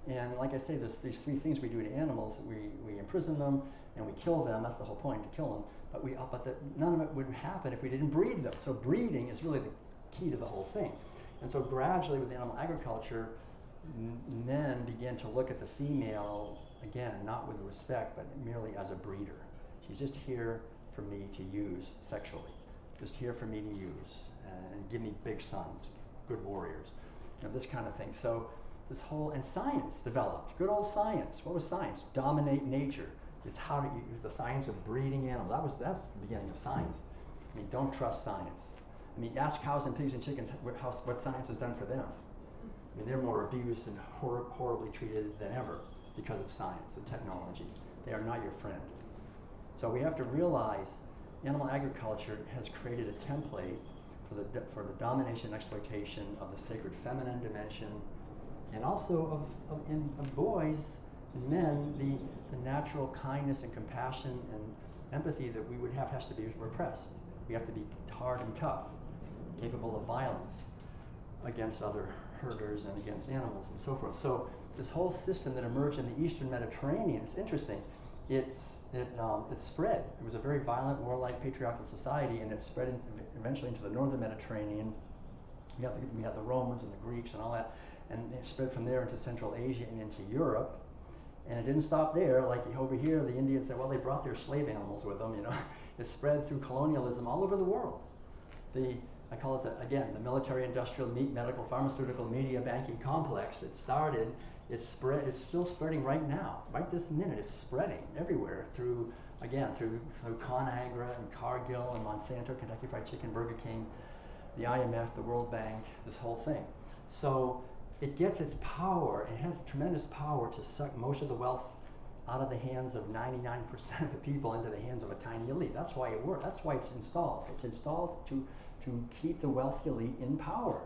And like I say, there's these three things we do to animals. We imprison them and we kill them. That's the whole point, to kill them. But none of it would happen if we didn't breed them. So breeding is really the key to the whole thing. And so gradually with animal agriculture, men began to look at the female, again, not with respect, but merely as a breeder. She's just here for me to use sexually, just here for me to use and give me big sons, good warriors, this kind of thing. So this whole, and science developed, good old science. What was science? Dominate nature. It's how to use the science of breeding animals. That's the beginning of science. I mean, don't trust science. I mean, ask cows and pigs and chickens what science has done for them. I mean, they're more abused and horribly treated than ever because of science and technology. They are not your friend. So we have to realize animal agriculture has created a template for the domination and exploitation of the sacred feminine dimension, and also of boys and men, the natural kindness and compassion and empathy that we would have has to be repressed. We have to be hard and tough, capable of violence against other herders and against animals and so forth. So this whole system that emerged in the Eastern Mediterranean, it's interesting, it spread. It was a very violent, warlike, patriarchal society, and it spread eventually into the Northern Mediterranean. We had the Romans and the Greeks and all that, and it spread from there into Central Asia and into Europe. And it didn't stop there. Like over here, the Indians said, well, they brought their slave animals with them, you know. It spread through colonialism all over the world. I call it, the military-industrial, meat, medical, pharmaceutical, media, banking complex. It started, it spread, it's still spreading right now. Right this minute, it's spreading everywhere through ConAgra and Cargill and Monsanto, Kentucky Fried Chicken, Burger King, the IMF, the World Bank, this whole thing. So it gets its power, it has tremendous power to suck most of the wealth out of the hands of 99% of the people into the hands of a tiny elite. That's why it works. That's why it's installed. It's installed to keep the wealthy elite in power.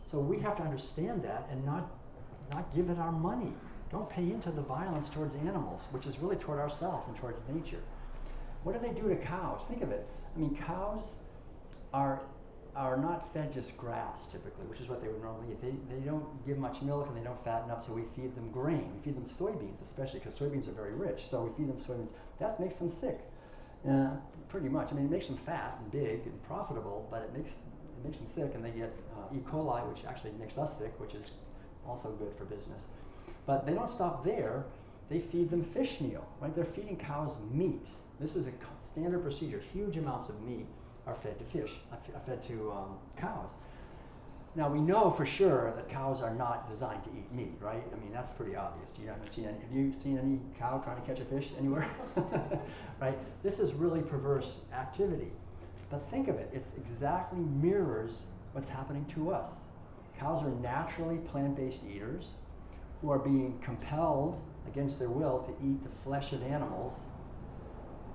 So we have to understand that and not give it our money. Don't pay into the violence towards animals, which is really toward ourselves and towards nature. What do they do to cows? Think of it. I mean, cows are not fed just grass typically, which is what they would normally eat. They don't give much milk and they don't fatten up, so we feed them grain. We feed them soybeans, especially because soybeans are very rich. So we feed them soybeans. That makes them sick, pretty much. I mean, it makes them fat and big and profitable, but it makes them sick, and they get E. coli, which actually makes us sick, which is also good for business. But they don't stop there. They feed them fish meal, right? They're feeding cows meat. This is a standard procedure. Huge amounts of meat are fed to fish, are fed to cows. Now we know for sure that cows are not designed to eat meat, right? I mean, that's pretty obvious. Have you seen any cow trying to catch a fish anywhere? Right? This is really perverse activity. But think of it, it exactly mirrors what's happening to us. Cows are naturally plant-based eaters who are being compelled against their will to eat the flesh of animals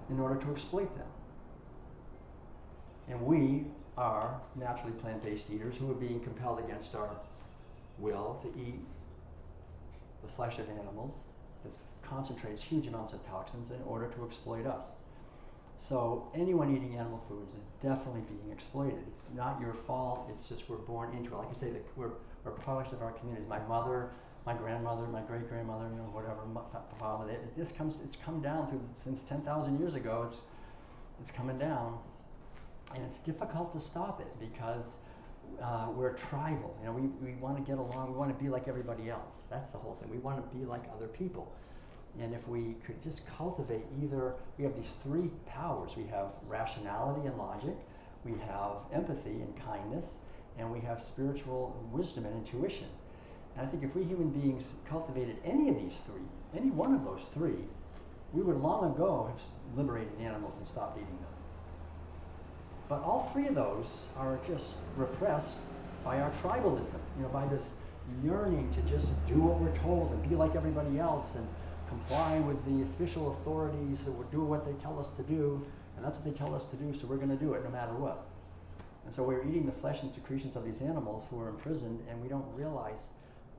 in order to exploit them. And we are naturally plant-based eaters who are being compelled against our will to eat the flesh of animals that concentrates huge amounts of toxins in order to exploit us. So anyone eating animal foods is definitely being exploited. It's not your fault, it's just we're born into it. Like I say, we're products of our communities. My mother, my grandmother, my great-grandmother, whatever, father, it's come down since 10,000 years ago, it's coming down. And it's difficult to stop it because we're tribal. We want to get along. We want to be like everybody else. That's the whole thing. We want to be like other people. And if we could just cultivate we have these three powers. We have rationality and logic. We have empathy and kindness. And we have spiritual wisdom and intuition. And I think if we human beings cultivated any of these three, any one of those three, we would long ago have liberated animals and stopped eating them. But all three of those are just repressed by our tribalism, by this yearning to just do what we're told and be like everybody else and comply with the official authorities that will do what they tell us to do, and that's what they tell us to do, so we're going to do it no matter what. And so we're eating the flesh and secretions of these animals who are imprisoned, and we don't realize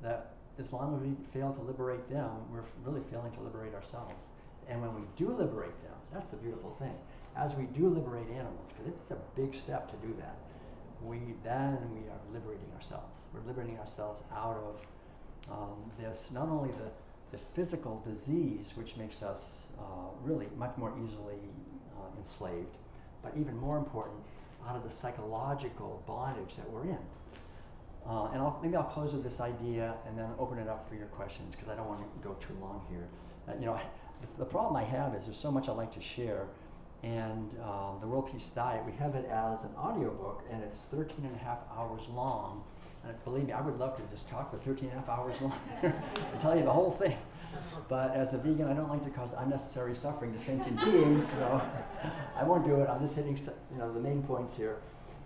that as long as we fail to liberate them, we're really failing to liberate ourselves. And when we do liberate them, that's the beautiful thing. As we do liberate animals, because it's a big step to do that, then we are liberating ourselves. We're liberating ourselves out of this, not only the physical disease, which makes us really much more easily enslaved, but even more important, out of the psychological bondage that we're in. And maybe I'll close with this idea and then open it up for your questions, because I don't want to go too long here. The problem I have is there's so much I'd like to share. And the World Peace Diet, we have it as an audiobook, and it's 13 and a half hours long. And believe me, I would love to just talk for 13 and a half hours long and tell you the whole thing. But as a vegan, I don't like to cause unnecessary suffering to sentient beings, so I won't do it. I'm just hitting the main points here.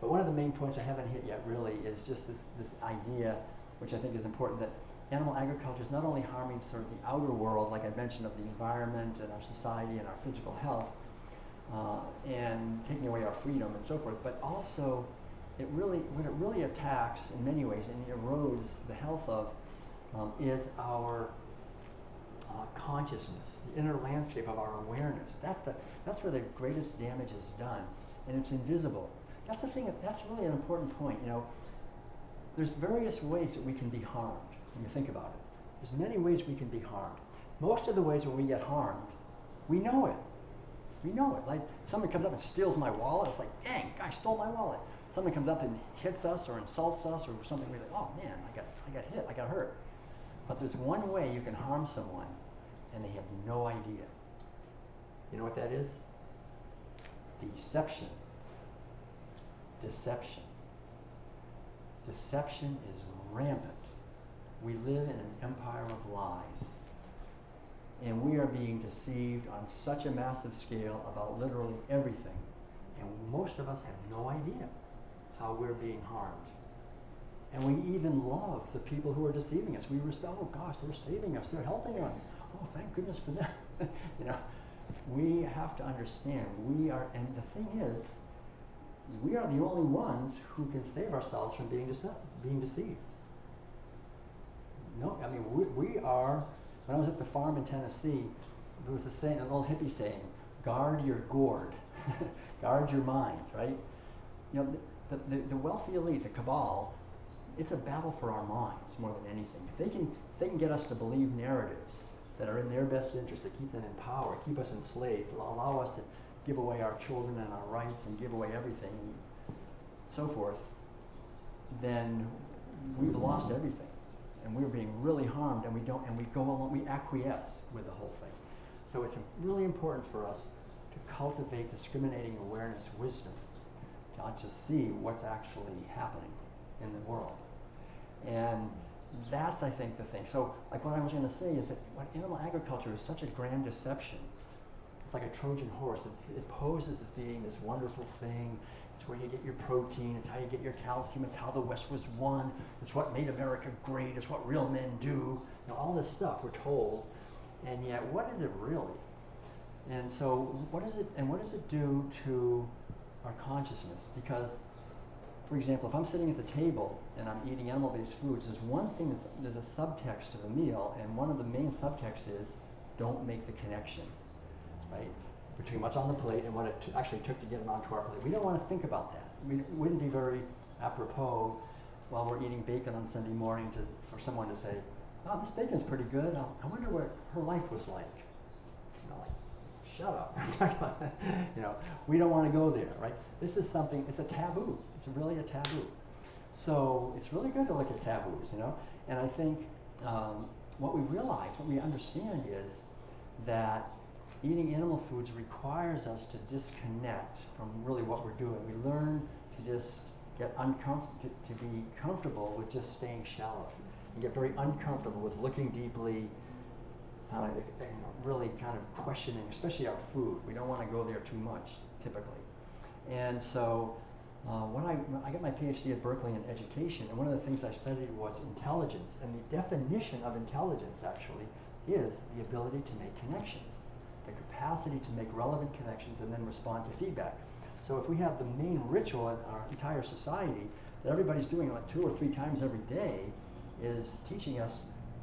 But one of the main points I haven't hit yet really is just this idea which I think is important, that animal agriculture is not only harming sort of the outer world, like I mentioned, of the environment and our society and our physical health, and taking away our freedom and so forth, but also what it really attacks in many ways and erodes the health of is our consciousness, the inner landscape of our awareness. That's where the greatest damage is done, and it's invisible. That's the thing. That's really an important point. There's various ways that we can be harmed when you think about it. There's many ways we can be harmed. Most of the ways when we get harmed, we know it. We know it. Like someone comes up and steals my wallet. It's like, dang, guy stole my wallet. Someone comes up and hits us or insults us or something. We're like, oh man, I got hit. I got hurt. But there's one way you can harm someone, and they have no idea. You know what that is? Deception. Deception. Deception is rampant. We live in an empire of lies. And we are being deceived on such a massive scale about literally everything. And most of us have no idea how we're being harmed. And we even love the people who are deceiving us. We respect, oh gosh, they're saving us, they're helping us. Oh, thank goodness for them. We have to understand, and the thing is, we are the only ones who can save ourselves from being deceived. No, I mean, we are, when I was at the farm in Tennessee, there was a saying, an old hippie saying, guard your gourd, guard your mind, right? The wealthy elite, the cabal, it's a battle for our minds more than anything. If they can get us to believe narratives that are in their best interest, that keep them in power, keep us enslaved, allow us to give away our children and our rights and give away everything, and so forth, then we've lost everything, and we're being really harmed, and we go along, we acquiesce with the whole thing. So it's really important for us to cultivate discriminating awareness, wisdom, to not just see what's actually happening in the world. And that's, I think, the thing. So, like what I was going to say is that when animal agriculture is such a grand deception, it's like a Trojan horse. It poses as being this wonderful thing. It's where you get your protein. It's how you get your calcium. It's how the West was won. It's what made America great. It's what real men do. All this stuff we're told. And yet, what is it really? And so, what does it do to our consciousness? Because, for example, if I'm sitting at the table and I'm eating animal-based foods, there's one thing there's a subtext to the meal, and one of the main subtexts is don't make the connection, right, between what's on the plate and what it actually took to get it onto our plate. We don't want to think about that. It wouldn't be very apropos while we're eating bacon on Sunday morning for someone to say, "Oh, this bacon's pretty good. I wonder what her life was like." Shut up. We don't want to go there, right? This is something, it's a taboo. It's really a taboo. So it's really good to look at taboos, And I think what we understand is that eating animal foods requires us to disconnect from really what we're doing. We learn to just get to be comfortable with just staying shallow, and get very uncomfortable with looking deeply, really kind of questioning, especially our food. We don't want to go there too much, typically. And so when I got my PhD at Berkeley in education, and one of the things I studied was intelligence. And the definition of intelligence, actually, is the ability to make connections, the capacity to make relevant connections and then respond to feedback. So if we have the main ritual in our entire society that everybody's doing like 2 or 3 times every day is teaching us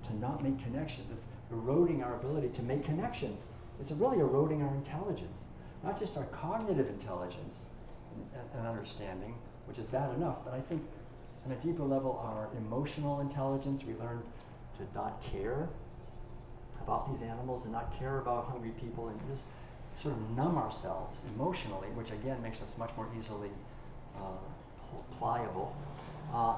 to not make connections. It's eroding our ability to make connections. It's really eroding our intelligence, not just our cognitive intelligence and understanding, which is bad enough, but I think on a deeper level, our emotional intelligence. We learn to not care about these animals and not care about hungry people, and just sort of numb ourselves emotionally, which again makes us much more easily pliable.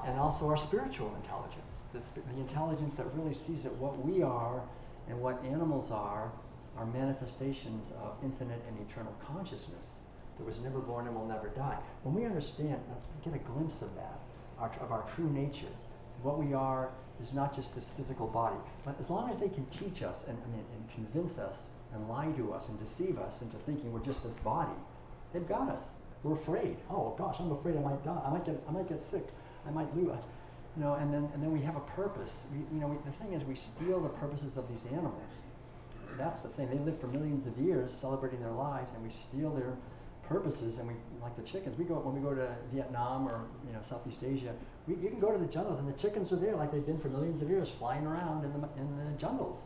And also our spiritual intelligence, the intelligence that really sees that what we are and what animals are manifestations of infinite and eternal consciousness that was never born and will never die. When we understand, get a glimpse of that, of our true nature, what we are is not just this physical body. But as long as they can teach us and convince us and lie to us and deceive us into thinking we're just this body, they've got us. We're afraid. Oh gosh, I'm afraid I might die. I might get sick. I might lose. and then we have a purpose. The thing is, we steal the purposes of these animals. That's the thing. They live for millions of years, celebrating their lives, and we steal their purposes. And we, like the chickens, when we go to Vietnam or Southeast Asia, you can go to the jungles, and the chickens are there like they've been for millions of years, flying around in the jungles,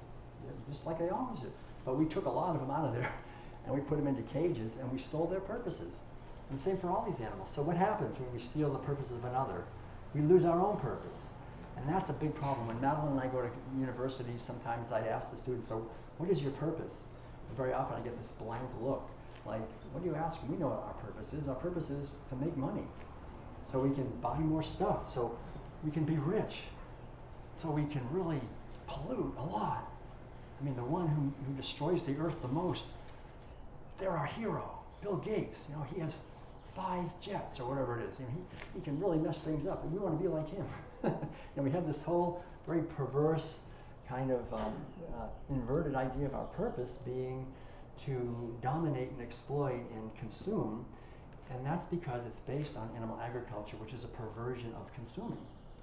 just like they always do. But we took a lot of them out of there, and we put them into cages, and we stole their purposes. And the same for all these animals. So what happens when we steal the purposes of another? We lose our own purpose. And that's a big problem. When Madeline and I go to university, sometimes I ask the students, so what is your purpose? And very often I get this blank look. Like, what do you ask? We know what our purpose is. Our purpose is to make money. So we can buy more stuff. So we can be rich. So we can really pollute a lot. I mean, the one who destroys the earth the most, they're our hero. Bill Gates, he has 5 jets or whatever it is. He can really mess things up, and we want to be like him. And we have this whole very perverse kind of inverted idea of our purpose being to dominate and exploit and consume, and that's because it's based on animal agriculture, which is a perversion of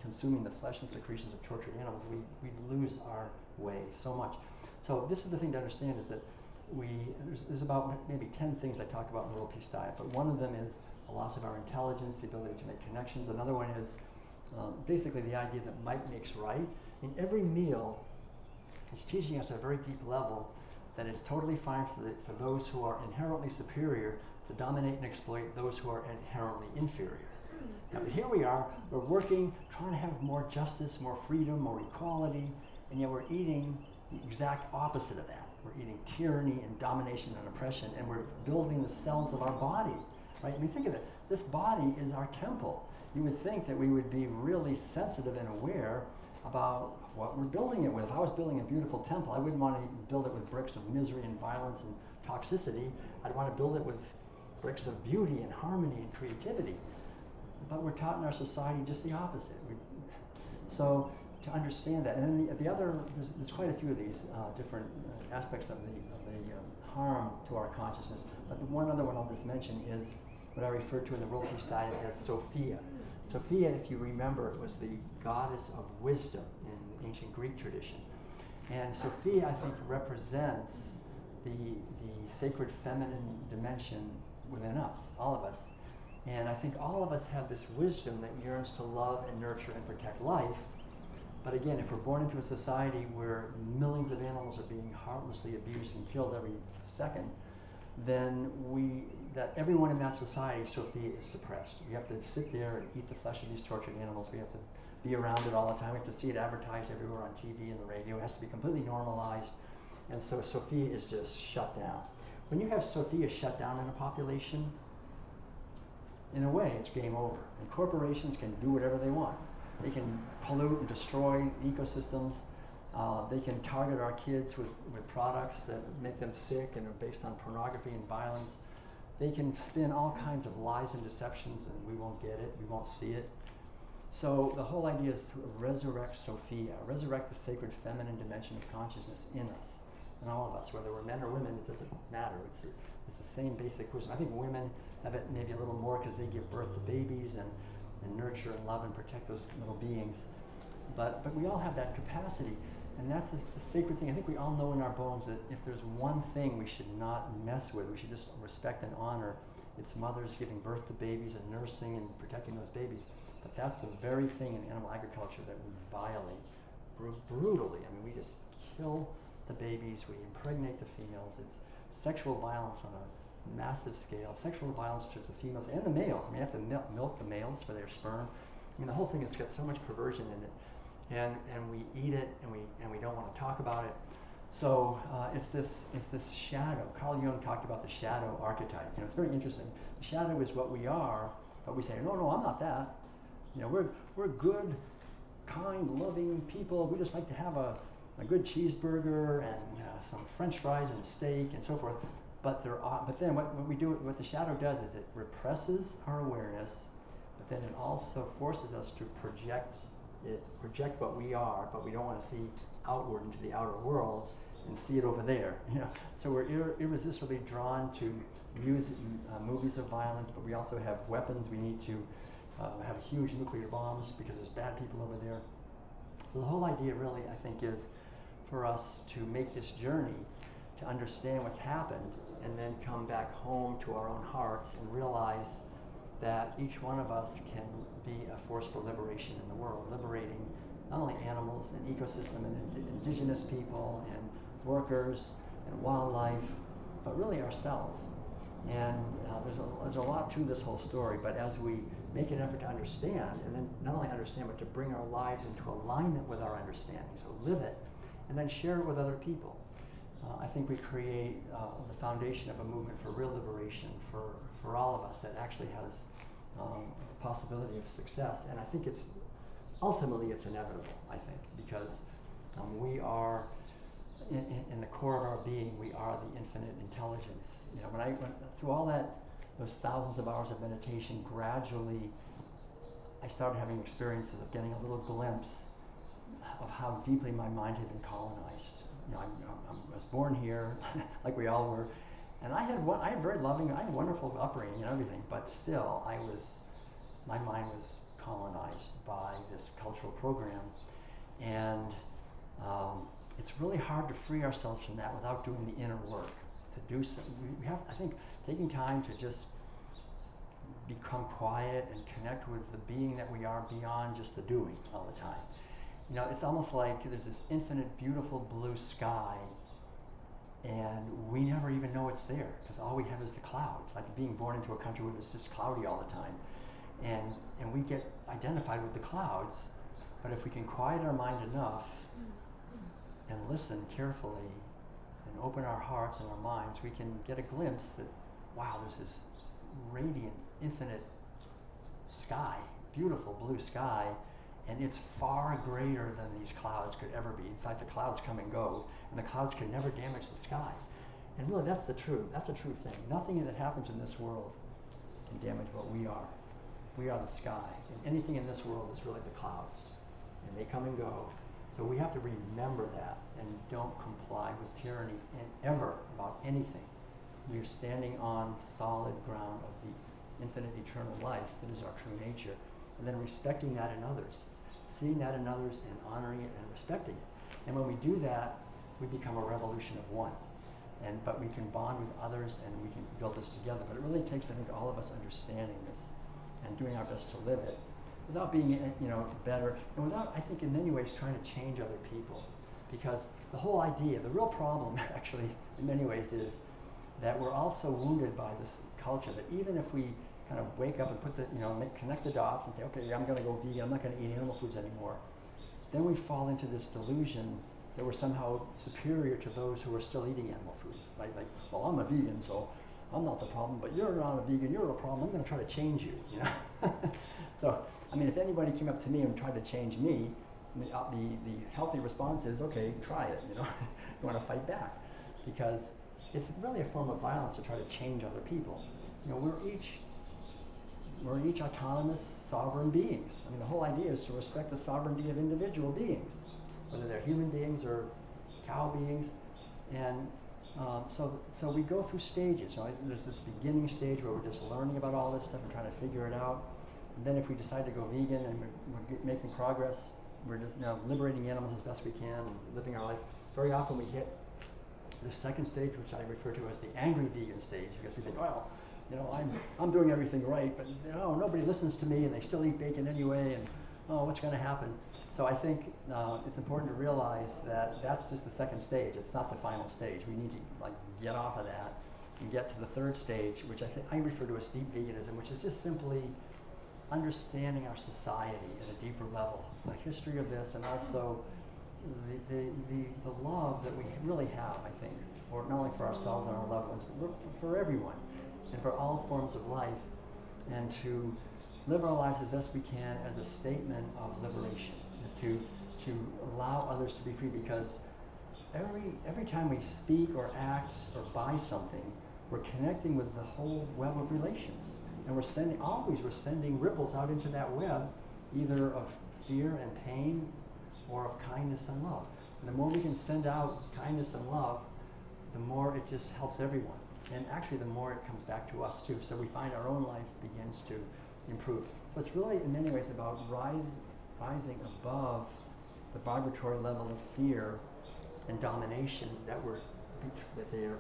consuming the flesh and secretions of tortured animals. We lose our way so much. So this is the thing to understand, is that there's about maybe 10 things I talk about in the World Peace Diet, but one of them is a loss of our intelligence, the ability to make connections. Another one is basically the idea that might makes right. In every meal, it's teaching us at a very deep level that it's totally fine for those who are inherently superior to dominate and exploit those who are inherently inferior. Now, but here we are, we're working, trying to have more justice, more freedom, more equality, and yet we're eating the exact opposite of that. We're eating tyranny and domination and oppression, and we're building the cells of our body, right? I mean, think of it. This body is our temple. You would think that we would be really sensitive and aware about what we're building it with. If I was building a beautiful temple, I wouldn't want to build it with bricks of misery and violence and toxicity. I'd want to build it with bricks of beauty and harmony and creativity. But we're taught in our society just the opposite. So to understand that, and then the other, there's quite a few of these different aspects of the harm to our consciousness. But the one other one I'll just mention is what I refer to in the World Peace Diet as Sophia. Sophia, if you remember, was the goddess of wisdom in ancient Greek tradition. And Sophia, I think, represents the sacred feminine dimension within us, all of us. And I think all of us have this wisdom that yearns to love and nurture and protect life. But again, if we're born into a society where millions of animals are being heartlessly abused and killed every second, then that everyone in that society, Sophia, is suppressed. We have to sit there and eat the flesh of these tortured animals. We have to be around it all the time. We have to see it advertised everywhere on TV and the radio. It has to be completely normalized. And so Sophia is just shut down. When you have Sophia shut down in a population, in a way, it's game over. And corporations can do whatever they want. They can pollute and destroy ecosystems. They can target our kids with products that make them sick and are based on pornography and violence. They can spin all kinds of lies and deceptions, and we won't get it, we won't see it. So the whole idea is to resurrect Sophia, resurrect the sacred feminine dimension of consciousness in us, in all of us, whether we're men or women, it doesn't matter. It's the same basic wisdom. I think women have it maybe a little more because they give birth to babies and nurture and love and protect those little beings. But we all have that capacity. And that's the sacred thing. I think we all know in our bones that if there's one thing we should not mess with, we should just respect and honor, it's mothers giving birth to babies and nursing and protecting those babies. But that's the very thing in animal agriculture that we violate brutally. I mean, we just kill the babies, we impregnate the females. It's sexual violence on a massive scale, sexual violence towards the females and the males. I mean, you have to milk the males for their sperm. I mean, the whole thing has got so much perversion in it. And we eat it, and we don't want to talk about it. So it's this shadow. Carl Jung talked about the shadow archetype. It's very interesting. The shadow is what we are, but we say, no, I'm not that. We're good, kind, loving people. We just like to have a good cheeseburger and some French fries and a steak and so forth. But then what the shadow does is it represses our awareness, but then it also forces us to project what we are, but we don't want to see outward into the outer world and see it over there. So we're irresistibly drawn to music, movies of violence, but we also have weapons. We need to have huge nuclear bombs because there's bad people over there. So the whole idea really, I think, is for us to make this journey to understand what's happened and then come back home to our own hearts and realize that each one of us can be a force for liberation in the world, liberating not only animals and ecosystem and indigenous people and workers and wildlife, but really ourselves. And there's a lot to this whole story, but as we make an effort to understand, and then not only understand, but to bring our lives into alignment with our understanding, so live it, and then share it with other people. I think we create the foundation of a movement for real liberation for all of us that actually has a possibility of success. And I think ultimately it's inevitable, I think, because we are, in the core of our being, we are the infinite intelligence. You know, when I went through all those thousands of hours of meditation, gradually I started having experiences of getting a little glimpse of how deeply my mind had been colonized. You know, I was born here, like we all were, and I had very loving, I had wonderful upbringing and everything, but still, my mind was colonized by this cultural program, and it's really hard to free ourselves from that without doing the inner work. To do so, we have, I think, taking time to just become quiet and connect with the being that we are beyond just the doing all the time. You know, it's almost like there's this infinite, beautiful blue sky, and we never even know it's there because all we have is the clouds. Like being born into a country where it's just cloudy all the time, and we get identified with the clouds. But if we can quiet our mind enough and listen carefully and open our hearts and our minds, we can get a glimpse that, wow, there's this radiant, infinite sky, beautiful blue sky, and it's far greater than these clouds could ever be. In fact, the clouds come and go, and the clouds can never damage the sky. And really, that's the true thing. Nothing that happens in this world can damage what we are. We are the sky, and anything in this world is really the clouds, and they come and go. So we have to remember that and don't comply with tyranny and ever about anything. We are standing on solid ground of the infinite eternal life that is our true nature, and then respecting that in others, seeing that in others and honoring it and respecting it. And when we do that, we become a revolution of one. But we can bond with others and we can build this together. But it really takes, I think, all of us understanding this and doing our best to live it without being, better, and without, I think, in many ways trying to change other people. Because the whole idea, the real problem actually, in many ways, is that we're all so wounded by this culture that even if we kind of wake up and connect the dots and say, okay, I'm going to go vegan, I'm not going to eat animal foods anymore, then we fall into this delusion that we're somehow superior to those who are still eating animal foods. Like, well, I'm a vegan, so I'm not the problem, but you're not a vegan, you're a problem, I'm going to try to change you, So, I mean, if anybody came up to me and tried to change me, the healthy response is, okay, try it, you want to fight back. Because it's really a form of violence to try to change other people. We're each autonomous, sovereign beings. I mean, the whole idea is to respect the sovereignty of individual beings, whether they're human beings or cow beings. And so we go through stages. Right? There's this beginning stage where we're just learning about all this stuff and trying to figure it out. And then if we decide to go vegan and we're making progress, we're just liberating animals as best we can and living our life. Very often we hit the second stage, which I refer to as the angry vegan stage, because we think, well, I'm doing everything right, but nobody listens to me and they still eat bacon anyway, and what's going to happen? So I think it's important to realize that that's just the second stage. It's not the final stage. We need to get off of that and get to the third stage, which I refer to as deep veganism, which is just simply understanding our society at a deeper level, the history of this, and also the love that we really have, I think, for not only for ourselves and our loved ones, but for everyone and for all forms of life, and to live our lives as best we can as a statement of liberation, to allow others to be free, because every time we speak or act or buy something, we're connecting with the whole web of relations. And we're sending ripples out into that web, either of fear and pain or of kindness and love. And the more we can send out kindness and love, the more it just helps everyone. And actually, the more it comes back to us too. So we find our own life begins to improve. So it's really, in many ways, about rising above the vibratory level of fear and domination that the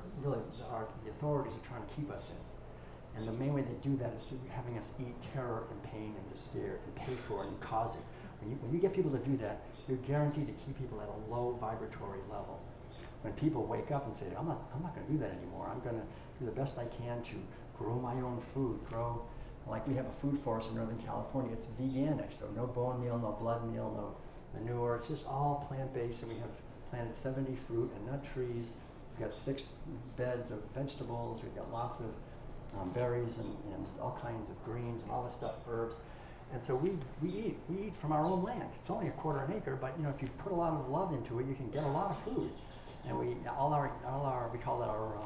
authorities are trying to keep us in. And the main way they do that is through having us eat terror and pain and despair and pay for it and cause it. When you get people to do that, you're guaranteed to keep people at a low vibratory level. When people wake up and say, I'm not going to do that anymore. I'm going to do the best I can to grow my own food, like we have a food forest in Northern California. It's veganic, so no bone meal, no blood meal, no manure. It's just all plant-based, and we have planted 70 fruit and nut trees. We've got 6 beds of vegetables. We've got lots of berries and all kinds of greens and all this stuff, herbs. And so we eat from our own land. It's only a quarter an acre, but if you put a lot of love into it, you can get a lot of food. And we call that our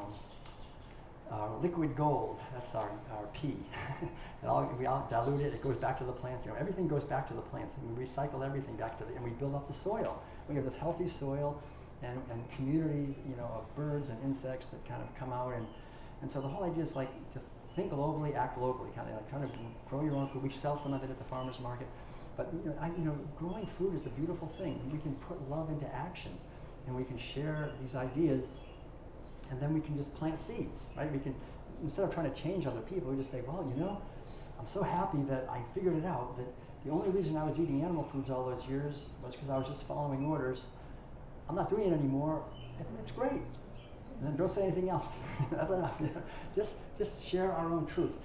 liquid gold. That's our pea. And we all dilute it. It goes back to the plants. Everything goes back to the plants, and we recycle everything back to and we build up the soil. We have this healthy soil, and communities, of birds and insects that kind of come out, and so the whole idea is like to think globally, act locally, kind of like trying to grow your own food. We sell some of it at the farmers market, but growing food is a beautiful thing. We can put love into action, and we can share these ideas, and then we can just plant seeds, right? We can, instead of trying to change other people, we just say, well, I'm so happy that I figured it out, that the only reason I was eating animal foods all those years was because I was just following orders. I'm not doing it anymore. It's great. And then don't say anything else. That's enough. Just share our own truth.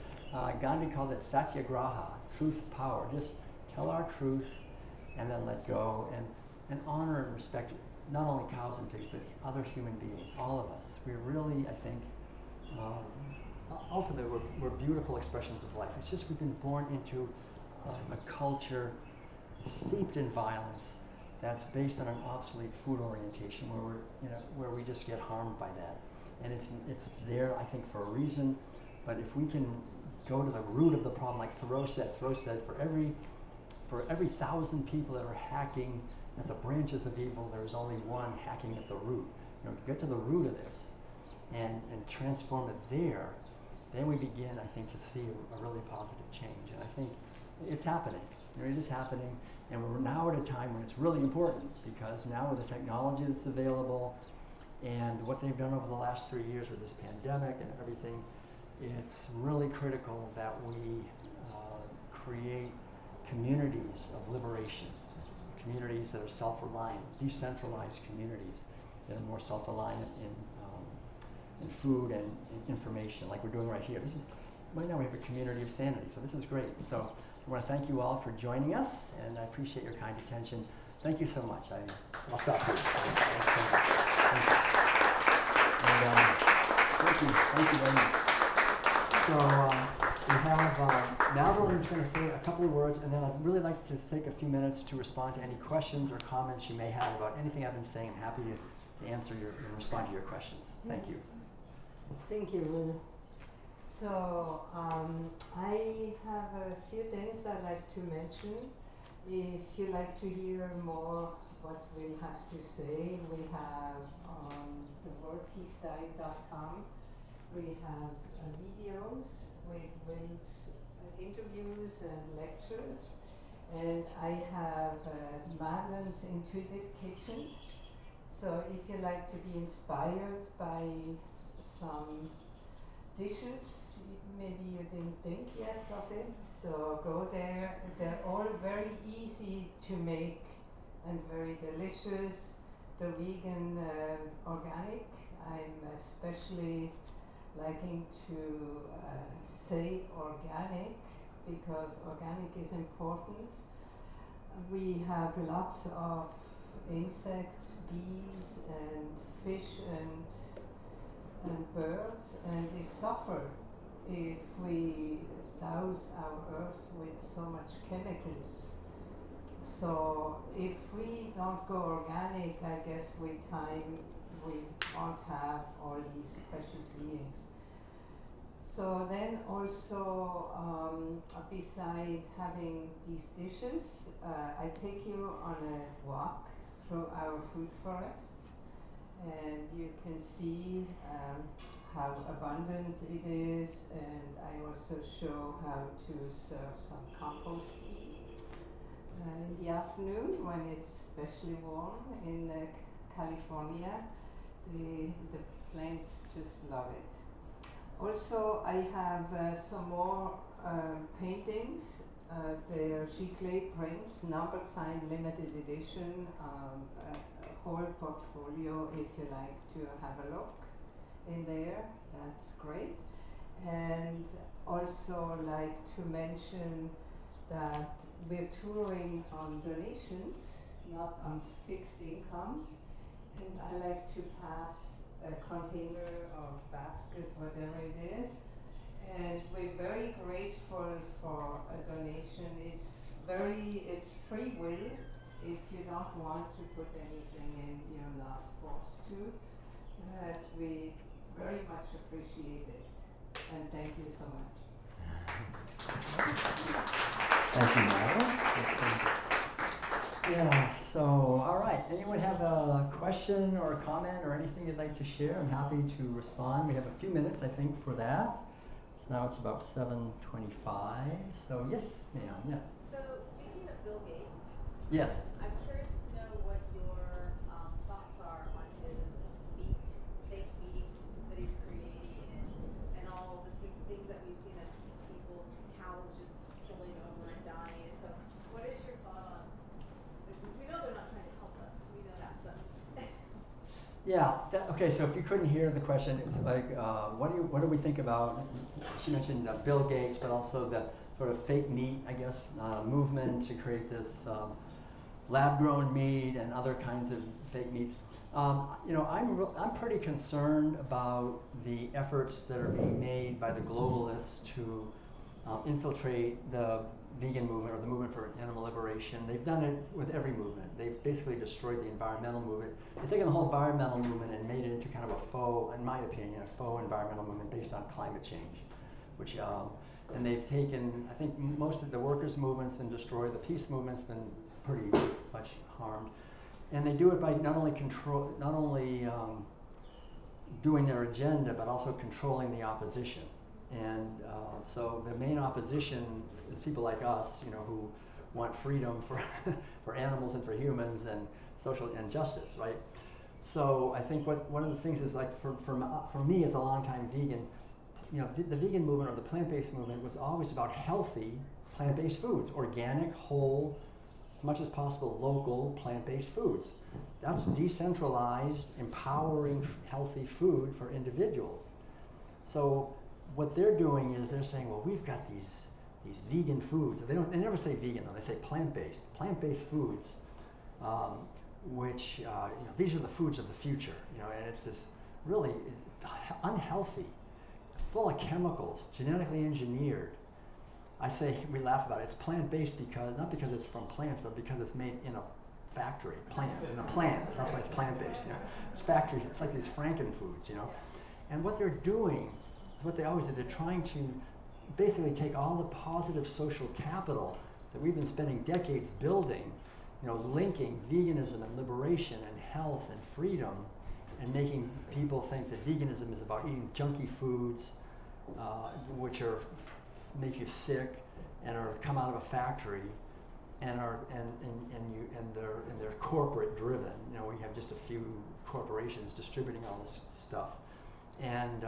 Gandhi called it satyagraha, truth power. Just tell our truth and then let go and honor and respect not only cows and pigs, but other human beings, all of us. We're really, I think, ultimately we're beautiful expressions of life. It's just we've been born into a culture steeped in violence that's based on an obsolete food orientation where we just get harmed by that. And it's there, I think, for a reason. But if we can go to the root of the problem, like Thoreau said, for every 1,000 people that are hacking at the branches of evil, there is only one hacking at the root. Get to the root of this and transform it there, then we begin, I think, to see a really positive change. And I think it's happening. It is happening. And we're now at a time when it's really important, because now with the technology that's available and what they've done over the last 3 years with this pandemic and everything, it's really critical that we create communities of liberation, communities that are self-reliant, decentralized communities that are more self-reliant in food and in information, like we're doing right here. Right now we have a community of sanity, so this is great. So I want to thank you all for joining us, and I appreciate your kind attention. Thank you so much. I'll stop here. Thank you very much. So we have, now we're just going to say a couple of words, and then I'd really like to take a few minutes to respond to any questions or comments you may have about anything I've been saying. I'm happy to answer and respond to your questions. Thank you. Thank you. So I have a few things I'd like to mention. If you like to hear more what Will has to say, we have on the worldpeacediet.com, we have videos with Will's interviews and lectures, and I have Madeline's Intuitive Kitchen. So if you like to be inspired by some dishes, maybe you didn't think yet of it, so go there. They're all very easy to make and very delicious. The vegan organic, I'm especially liking to say organic, because organic is important. We have lots of insects, bees and fish and birds, and they suffer if we douse our earth with so much chemicals. So if we don't go organic, I guess with time we won't have all these precious beings. So then also, beside having these dishes, I take you on a walk through our food forest. and you can see how abundant it is, and I also show how to serve some compost tea in the afternoon when it's especially warm in California. The plants just love it. Also, I have some more paintings. They're Giclée prints, numbered signed, limited edition, a whole portfolio if you like to have a look in there. That's great. And also like to mention that we're touring on donations, not on fixed incomes. And I like to pass a container or basket, whatever it is. And we're very grateful for a donation. It's free will. If you don't want to put anything in, you're not forced to. But we very much appreciate it. And thank you so much. Thank you, Myra. Yeah, so, all right. Anyone have a question or a comment or anything you'd like to share? I'm happy to respond. We have a few minutes, I think, for that. So now it's about 7:25. So, yes, ma'am, yes. So, speaking of Bill Gates, Yes. I'm curious to know what your thoughts are on his meat, fake meat that he's creating, and all the things that we've seen of people's cows just killing over and dying. So, what is your thought on? Because we know they're not trying to help us. We know that, but. Yeah. Okay. So if you couldn't hear the question, it's like, what do we think about? She mentioned Bill Gates, but also the sort of fake meat, I guess, movement to create this lab-grown meat and other kinds of fake meats. I'm pretty concerned about the efforts that are being made by the globalists to infiltrate the vegan movement or the movement for animal liberation. They've done it with every movement. They've basically destroyed the environmental movement. They've taken the whole environmental movement and made it into kind of a faux, in my opinion, a faux environmental movement based on climate change. And they've taken, I think most of the workers' movement's been destroyed, the peace movement's been pretty much harmed. And they do it by not only doing their agenda, but also controlling the opposition. And so the main opposition is people like us, who want freedom for for animals and for humans and social and justice, right? So I think one of the things is like for me as a longtime vegan, the vegan movement or the plant-based movement was always about healthy plant-based foods, organic, whole, as much as possible local plant-based foods. That's decentralized, empowering, healthy food for individuals. So what they're doing is they're saying, well, we've got these vegan foods. They never say vegan though. They say plant-based foods, which these are the foods of the future. And it's this really unhealthy, full of chemicals, genetically engineered. I say, we laugh about it. It's plant-based not because it's from plants, but because it's made in a factory, in a plant. That's why it's plant-based. It's factory. It's like these Frankenfoods. And what they're doing, what they always do, they're trying to basically take all the positive social capital that we've been spending decades building, linking veganism and liberation and health and freedom, and people think that veganism is about eating junky foods, which make you sick and come out of a factory, and they're corporate driven. We have just a few corporations distributing all this stuff, and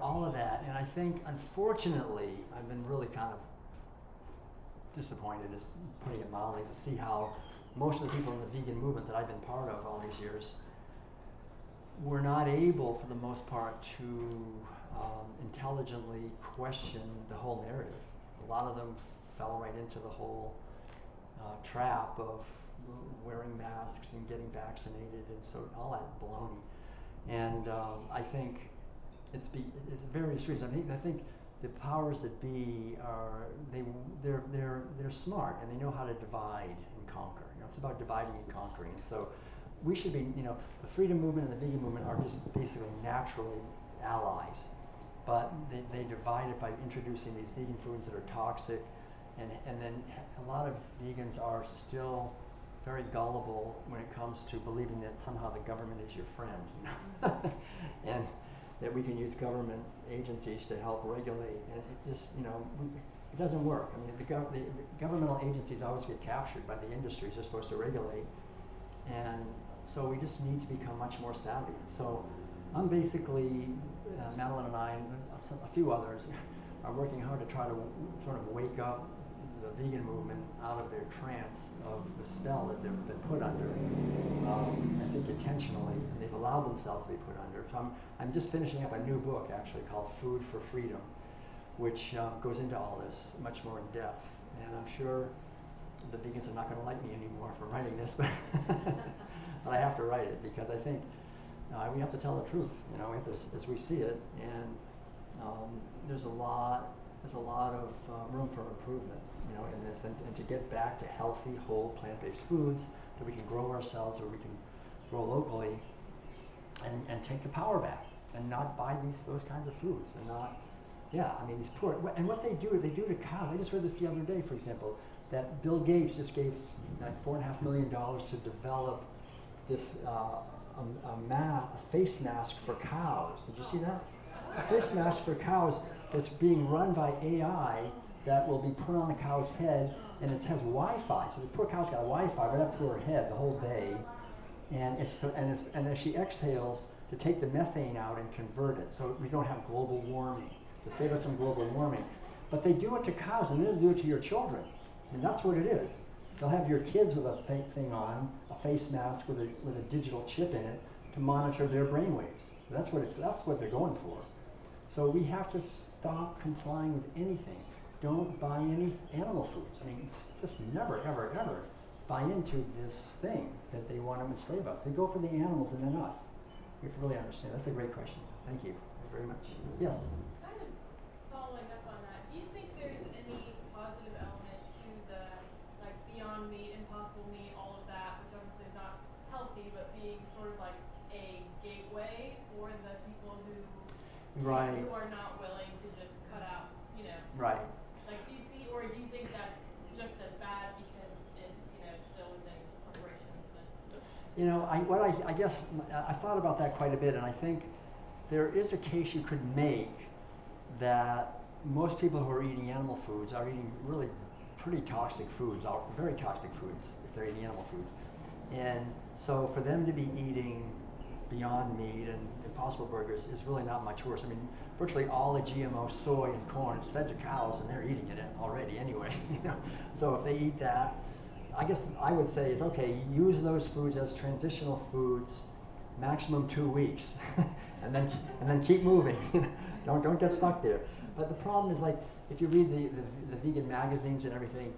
all of that. And I think, unfortunately, I've been really kind of disappointed, is putting it mildly, to see how most of the people in the vegan movement that I've been part of all these years were not able, for the most part, to intelligently question the whole narrative. A lot of them fell right into the whole trap of wearing masks and getting vaccinated, and so all that baloney. And I think it's various reasons. I think the powers that be they're smart, and they know how to divide and conquer. It's about dividing and conquering. So we should be, the freedom movement and the vegan movement are just basically naturally allies, but they divide it by introducing these vegan foods that are toxic, and then a lot of vegans are still very gullible when it comes to believing that somehow the government is your friend, you know? And that we can use government agencies to help regulate, and it just, you know, it doesn't work. I mean, the governmental agencies always get captured by the industries they're supposed to regulate, and so we just need to become much more savvy. So I'm basically, Madeline and I, and a few others, are working hard to try to sort of wake up the vegan movement out of their trance of the spell that they've been put under. I think intentionally, and they've allowed themselves to be put under. So I'm just finishing up a new book actually called Food for Freedom, which goes into all this much more in depth. And I'm sure the vegans are not going to like me anymore for writing this, but, but I have to write it because I think we have to tell the truth, you know, as we see it. And there's a lot of room for improvement, you know, in this, and to get back to healthy, whole, plant-based foods that we can grow ourselves or we can grow locally, and take the power back, and not buy those kinds of foods, and not, I mean, these poor, and what they do to cows. I just read this the other day, for example, that Bill Gates just gave like $4.5 million to develop this a face mask for cows. Did you see that? A face mask for cows that's being run by AI that will be put on the cow's head, and it has Wi-Fi. So the poor cow's got Wi-Fi right up to her head the whole day, and as she exhales, to take the methane out and convert it, so we don't have global warming, to save us some global warming. But they do it to cows, and they'll do it to your children, and that's what it is. They'll have your kids with a fake thing on, a face mask with a digital chip in it to monitor their brainwaves. That's what they're going for. So we have to stop complying with anything. Don't buy any animal foods. I mean, just never, ever, ever buy into this thing that they want to enslave us. They go for the animals and then us. We have to really understand. That's a great question. Thank you very much. Yes? Kind of following up on that, do you think there's any positive element to the, like, Beyond Meat, Impossible Meat, all of that, which obviously is not healthy, but being sort of like a gateway for the people who are not willing to just cut out, you know? Right. Like, do you see, or do you think that's just as bad because it's, you know, still within corporations? And you know, I guess I thought about that quite a bit, and I think there is a case you could make that most people who are eating animal foods are eating really pretty toxic foods, very toxic foods if they're eating animal foods. And so for them to be eating Beyond Meat and Impossible Burgers is really not much worse. I mean, virtually all the GMO soy and corn is fed to cows, and they're eating it already anyway. You know, so if they eat that, I guess I would say it's okay. Use those foods as transitional foods, maximum 2 weeks, and then keep moving. Don't get stuck there. But the problem is, like, if you read the vegan magazines and everything,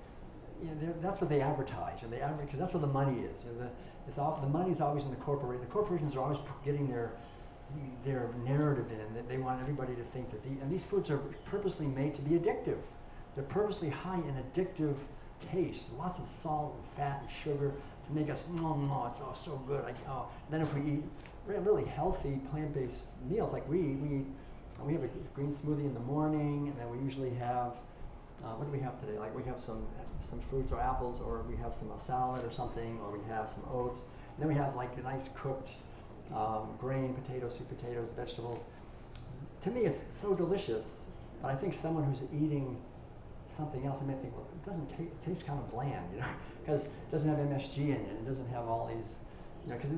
you know, that's what they advertise, and because that's where the money is. You know, the money's always in the corporation. The corporations are always getting their narrative in that they want everybody to think that and these foods are purposely made to be addictive. They're purposely high in addictive taste, lots of salt and fat and sugar to make us it's so good. Then if we eat really healthy plant-based meals, like we have a green smoothie in the morning, and then we usually have what do we have today? Like we have some fruits or apples, or we have some salad or something, or we have some oats. And then we have like a nice cooked grain, potatoes, sweet potatoes, vegetables. To me, it's so delicious. But I think someone who's eating something else, they may think, well, it tastes kind of bland, you know, because it doesn't have MSG in it. It doesn't have all these, you know, because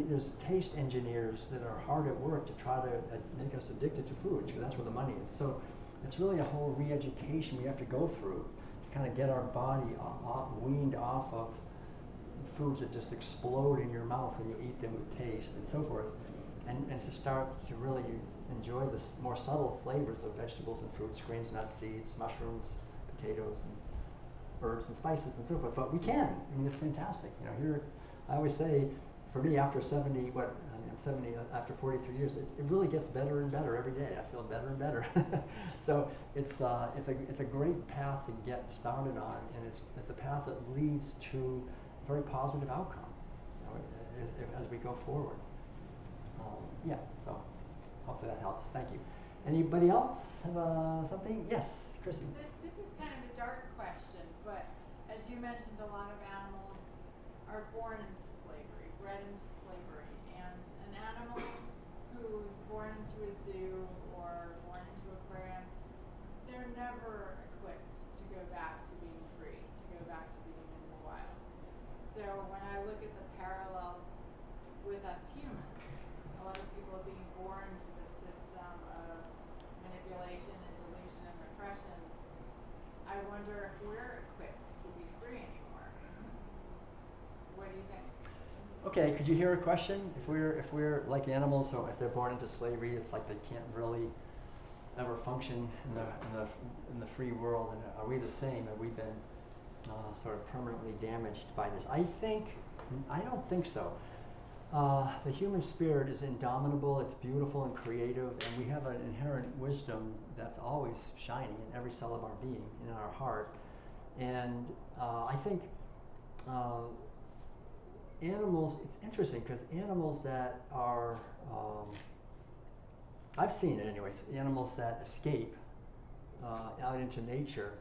there's taste engineers that are hard at work to try to make us addicted to foods, because that's where the money is. So it's really a whole re-education we have to go through to kind of get our body weaned off of foods that just explode in your mouth when you eat them with taste and so forth, and to start to really enjoy the more subtle flavors of vegetables and fruits, grains, nuts, seeds, mushrooms, potatoes, and herbs and spices and so forth. But we can. I mean, it's fantastic. You know, here I always say, for me, after 70, I'm 70, after 43 years, it really gets better and better every day. I feel better and better. So it's a great path to get started on, and it's a path that leads to a very positive outcome, you know, as we go forward. So hopefully that helps. Thank you. Anybody else have something? Yes, Chrissy. This is kind of a dark question, but as you mentioned, a lot of animals are born into slavery, bred into slavery, and an animal who's born into a zoo or born into an aquarium, they're never equipped to go back to being free, to go back to being in the wild. So when I look at the parallels with us humans, a lot of people are being born to the system of manipulation and delusion and repression. I wonder if we're equipped to be free anymore. What do you think? Okay, could you hear a question? If we're like animals, so if they're born into slavery, it's like they can't really ever function in the free world. And are we the same? Have we been sort of permanently damaged by this? I don't think so. The human spirit is indomitable. It's beautiful and creative, and we have an inherent wisdom that's always shining in every cell of our being, in our heart. And I think. Animals, it's interesting because animals that are, I've seen it anyways, animals that escape out into nature,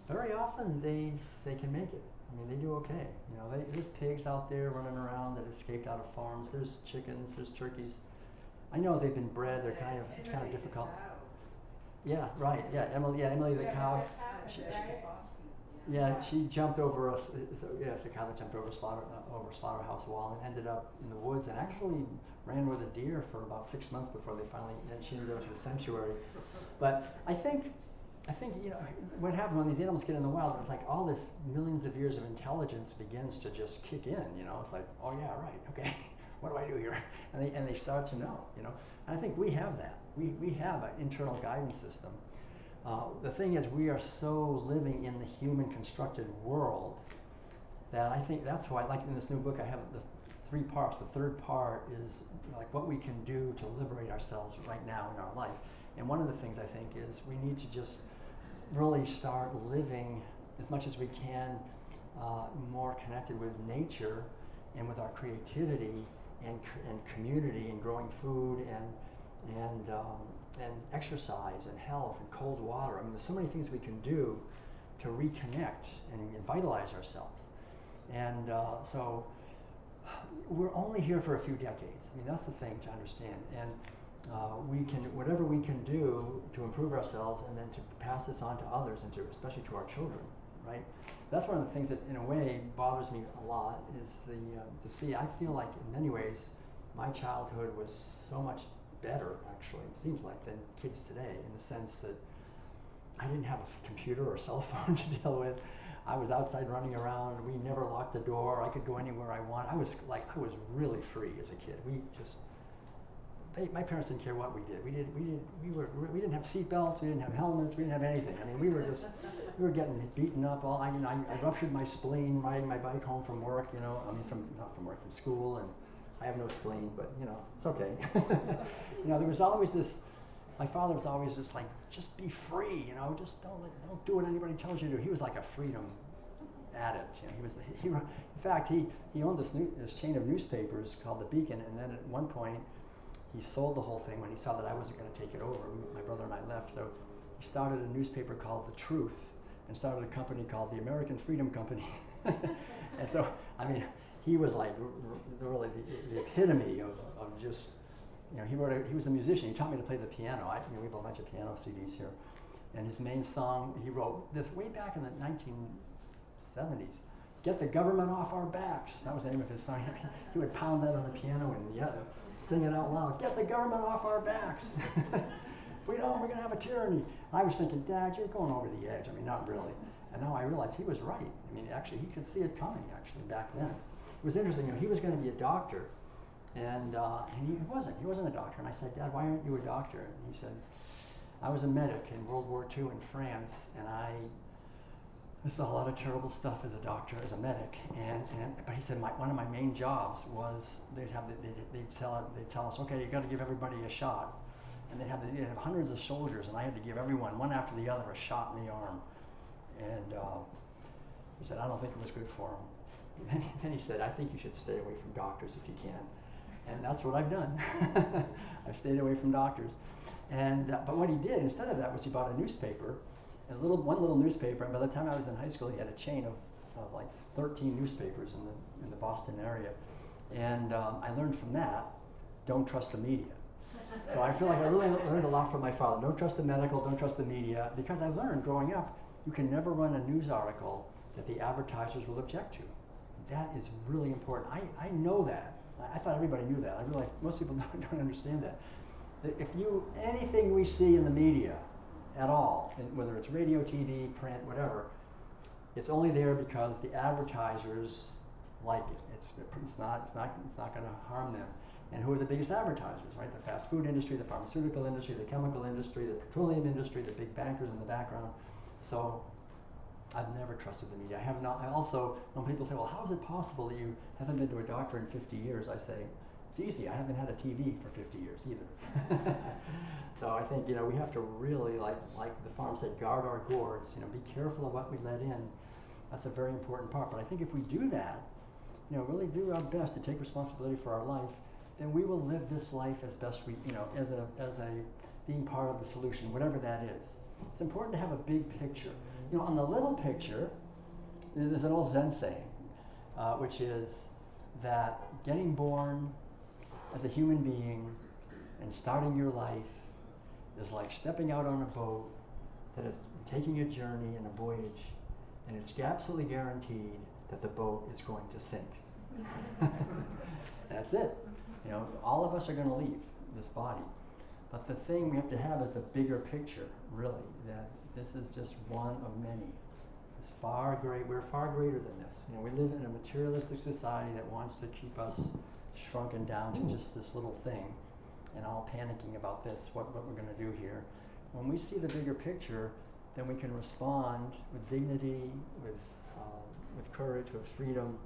very often they can make it. I mean, they do okay. You know, there's pigs out there running around that escaped out of farms. There's chickens, there's turkeys. I know they've been bred. They're it's kind of difficult. Yeah, right. Yeah, Emily the cow. She jumped over us. It's a cow that jumped over slaughterhouse wall and ended up in the woods and actually ran with a deer for about 6 months before they finally. And she ended up in the sanctuary. But I think you know what happens when these animals get in the wild. It's like all this millions of years of intelligence begins to just kick in. You know, it's like, oh yeah, right, okay, what do I do here? And they start to know. You know, and I think we have that. We have an internal guidance system. The thing is, we are so living in the human constructed world that I think that's why, like in this new book, I have the 3 parts. The third part is like what we can do to liberate ourselves right now in our life. And one of the things I think is we need to just really start living as much as we can more connected with nature and with our creativity and community and growing food and exercise and health and cold water. I mean, there's so many things we can do to reconnect and vitalize ourselves. And so we're only here for a few decades. I mean, that's the thing to understand. And we can, whatever we can do to improve ourselves and then to pass this on to others and to, especially to our children, right? That's one of the things that in a way bothers me a lot is to see, I feel like in many ways my childhood was so much better, actually, it seems like, than kids today, in the sense that I didn't have a computer or cell phone to deal with. I was outside running around. We never locked the door. I could go anywhere I want. I was really free as a kid. My parents didn't care what we did. We didn't have seat belts. We didn't have helmets. We didn't have anything. I mean, we were getting beaten up. I ruptured my spleen riding my bike home from work. You know, I mean, not from work, from school, and I have no spleen, but you know, it's okay. You know, there was always this. My father was always just like, just be free. You know, just don't do what anybody tells you to do. He was like a freedom addict. You know, in fact, he owned this chain of newspapers called The Beacon, and then at one point he sold the whole thing when he saw that I wasn't going to take it over. My brother and I left, so he started a newspaper called The Truth, and started a company called the American Freedom Company. And so, I mean, he was like really the epitome of just, you know, he was a musician. He taught me to play the piano. We have a bunch of piano CDs here. And his main song, he wrote this way back in the 1970s, "Get the government off our backs." That was the name of his song. He would pound that on the piano and sing it out loud. "Get the government off our backs." If we don't, we're going to have a tyranny. I was thinking, Dad, you're going over the edge. I mean, not really. And now I realize he was right. I mean, actually, he could see it coming, actually, back then. It was interesting, you know, he was going to be a doctor, and he wasn't a doctor. And I said, Dad, why aren't you a doctor? And he said, I was a medic in World War II in France, and I saw a lot of terrible stuff as a doctor, as a medic. But he said, one of my main jobs was they'd tell us, okay, you got to give everybody a shot. And they'd have hundreds of soldiers, and I had to give everyone, one after the other, a shot in the arm. And he said, I don't think it was good for him. Then he said, I think you should stay away from doctors if you can. And that's what I've done. I've stayed away from doctors. And but what he did instead of that was he bought a newspaper, one little newspaper, and by the time I was in high school, he had a chain of like 13 newspapers in the Boston area. And I learned from that, don't trust the media. So I feel like I really learned a lot from my father. Don't trust the medical, don't trust the media, because I learned growing up, you can never run a news article that the advertisers will object to. That is really important. I know that. I thought everybody knew that. I realized most people don't understand that. That if anything we see in the media at all, whether it's radio, TV, print, whatever, it's only there because the advertisers like it. It's not going to harm them. And who are the biggest advertisers, right? The fast food industry, the pharmaceutical industry, the chemical industry, the petroleum industry, the big bankers in the background. So I've never trusted the media. I have not. I also, when people say, well, how is it possible that you haven't been to a doctor in 50 years? I say, it's easy. I haven't had a TV for 50 years either. So I think, we have to really, like the farm said, guard our gourds. Be careful of what we let in. That's a very important part. But I think if we do that, really do our best to take responsibility for our life, then we will live this life as best we, as a being part of the solution, whatever that is. It's important to have a big picture. On the little picture, there's an old Zen saying, which is that getting born as a human being and starting your life is like stepping out on a boat that is taking a journey and a voyage, and it's absolutely guaranteed that the boat is going to sink. That's it. All of us are going to leave this body. But the thing we have to have is the bigger picture, really, that this is just one of many. We're far greater than this. We live in a materialistic society that wants to keep us shrunken down to just this little thing and all panicking about this, what we're going to do here. When we see the bigger picture, then we can respond with dignity, with courage, with freedom,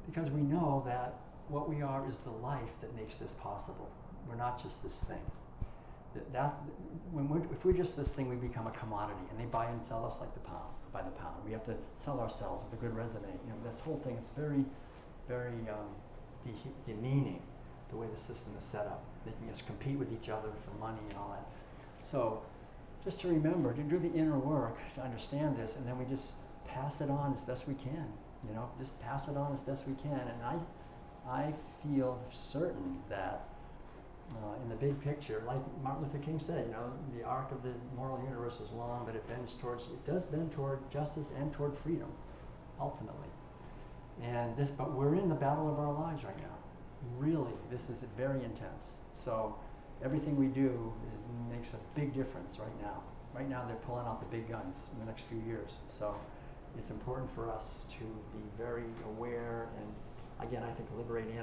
because we know that what we are is the life that makes this possible. We're not just this thing. If we're just this thing, we become a commodity, and they buy and sell us like by the pound. We have to sell ourselves with a good resume. This whole thing is very, very demeaning, the way the system is set up, making us compete with each other for money and all that. So just to remember, to do the inner work, to understand this, and then we just pass it on as best we can. Just pass it on as best we can. And I feel certain that in the big picture, like Martin Luther King said, the arc of the moral universe is long, but it does bend toward justice and toward freedom, ultimately. But we're in the battle of our lives right now. Really, this is very intense. So everything we do makes a big difference right now. Right now, they're pulling out the big guns in the next few years. So it's important for us to be very aware and, again, I think liberating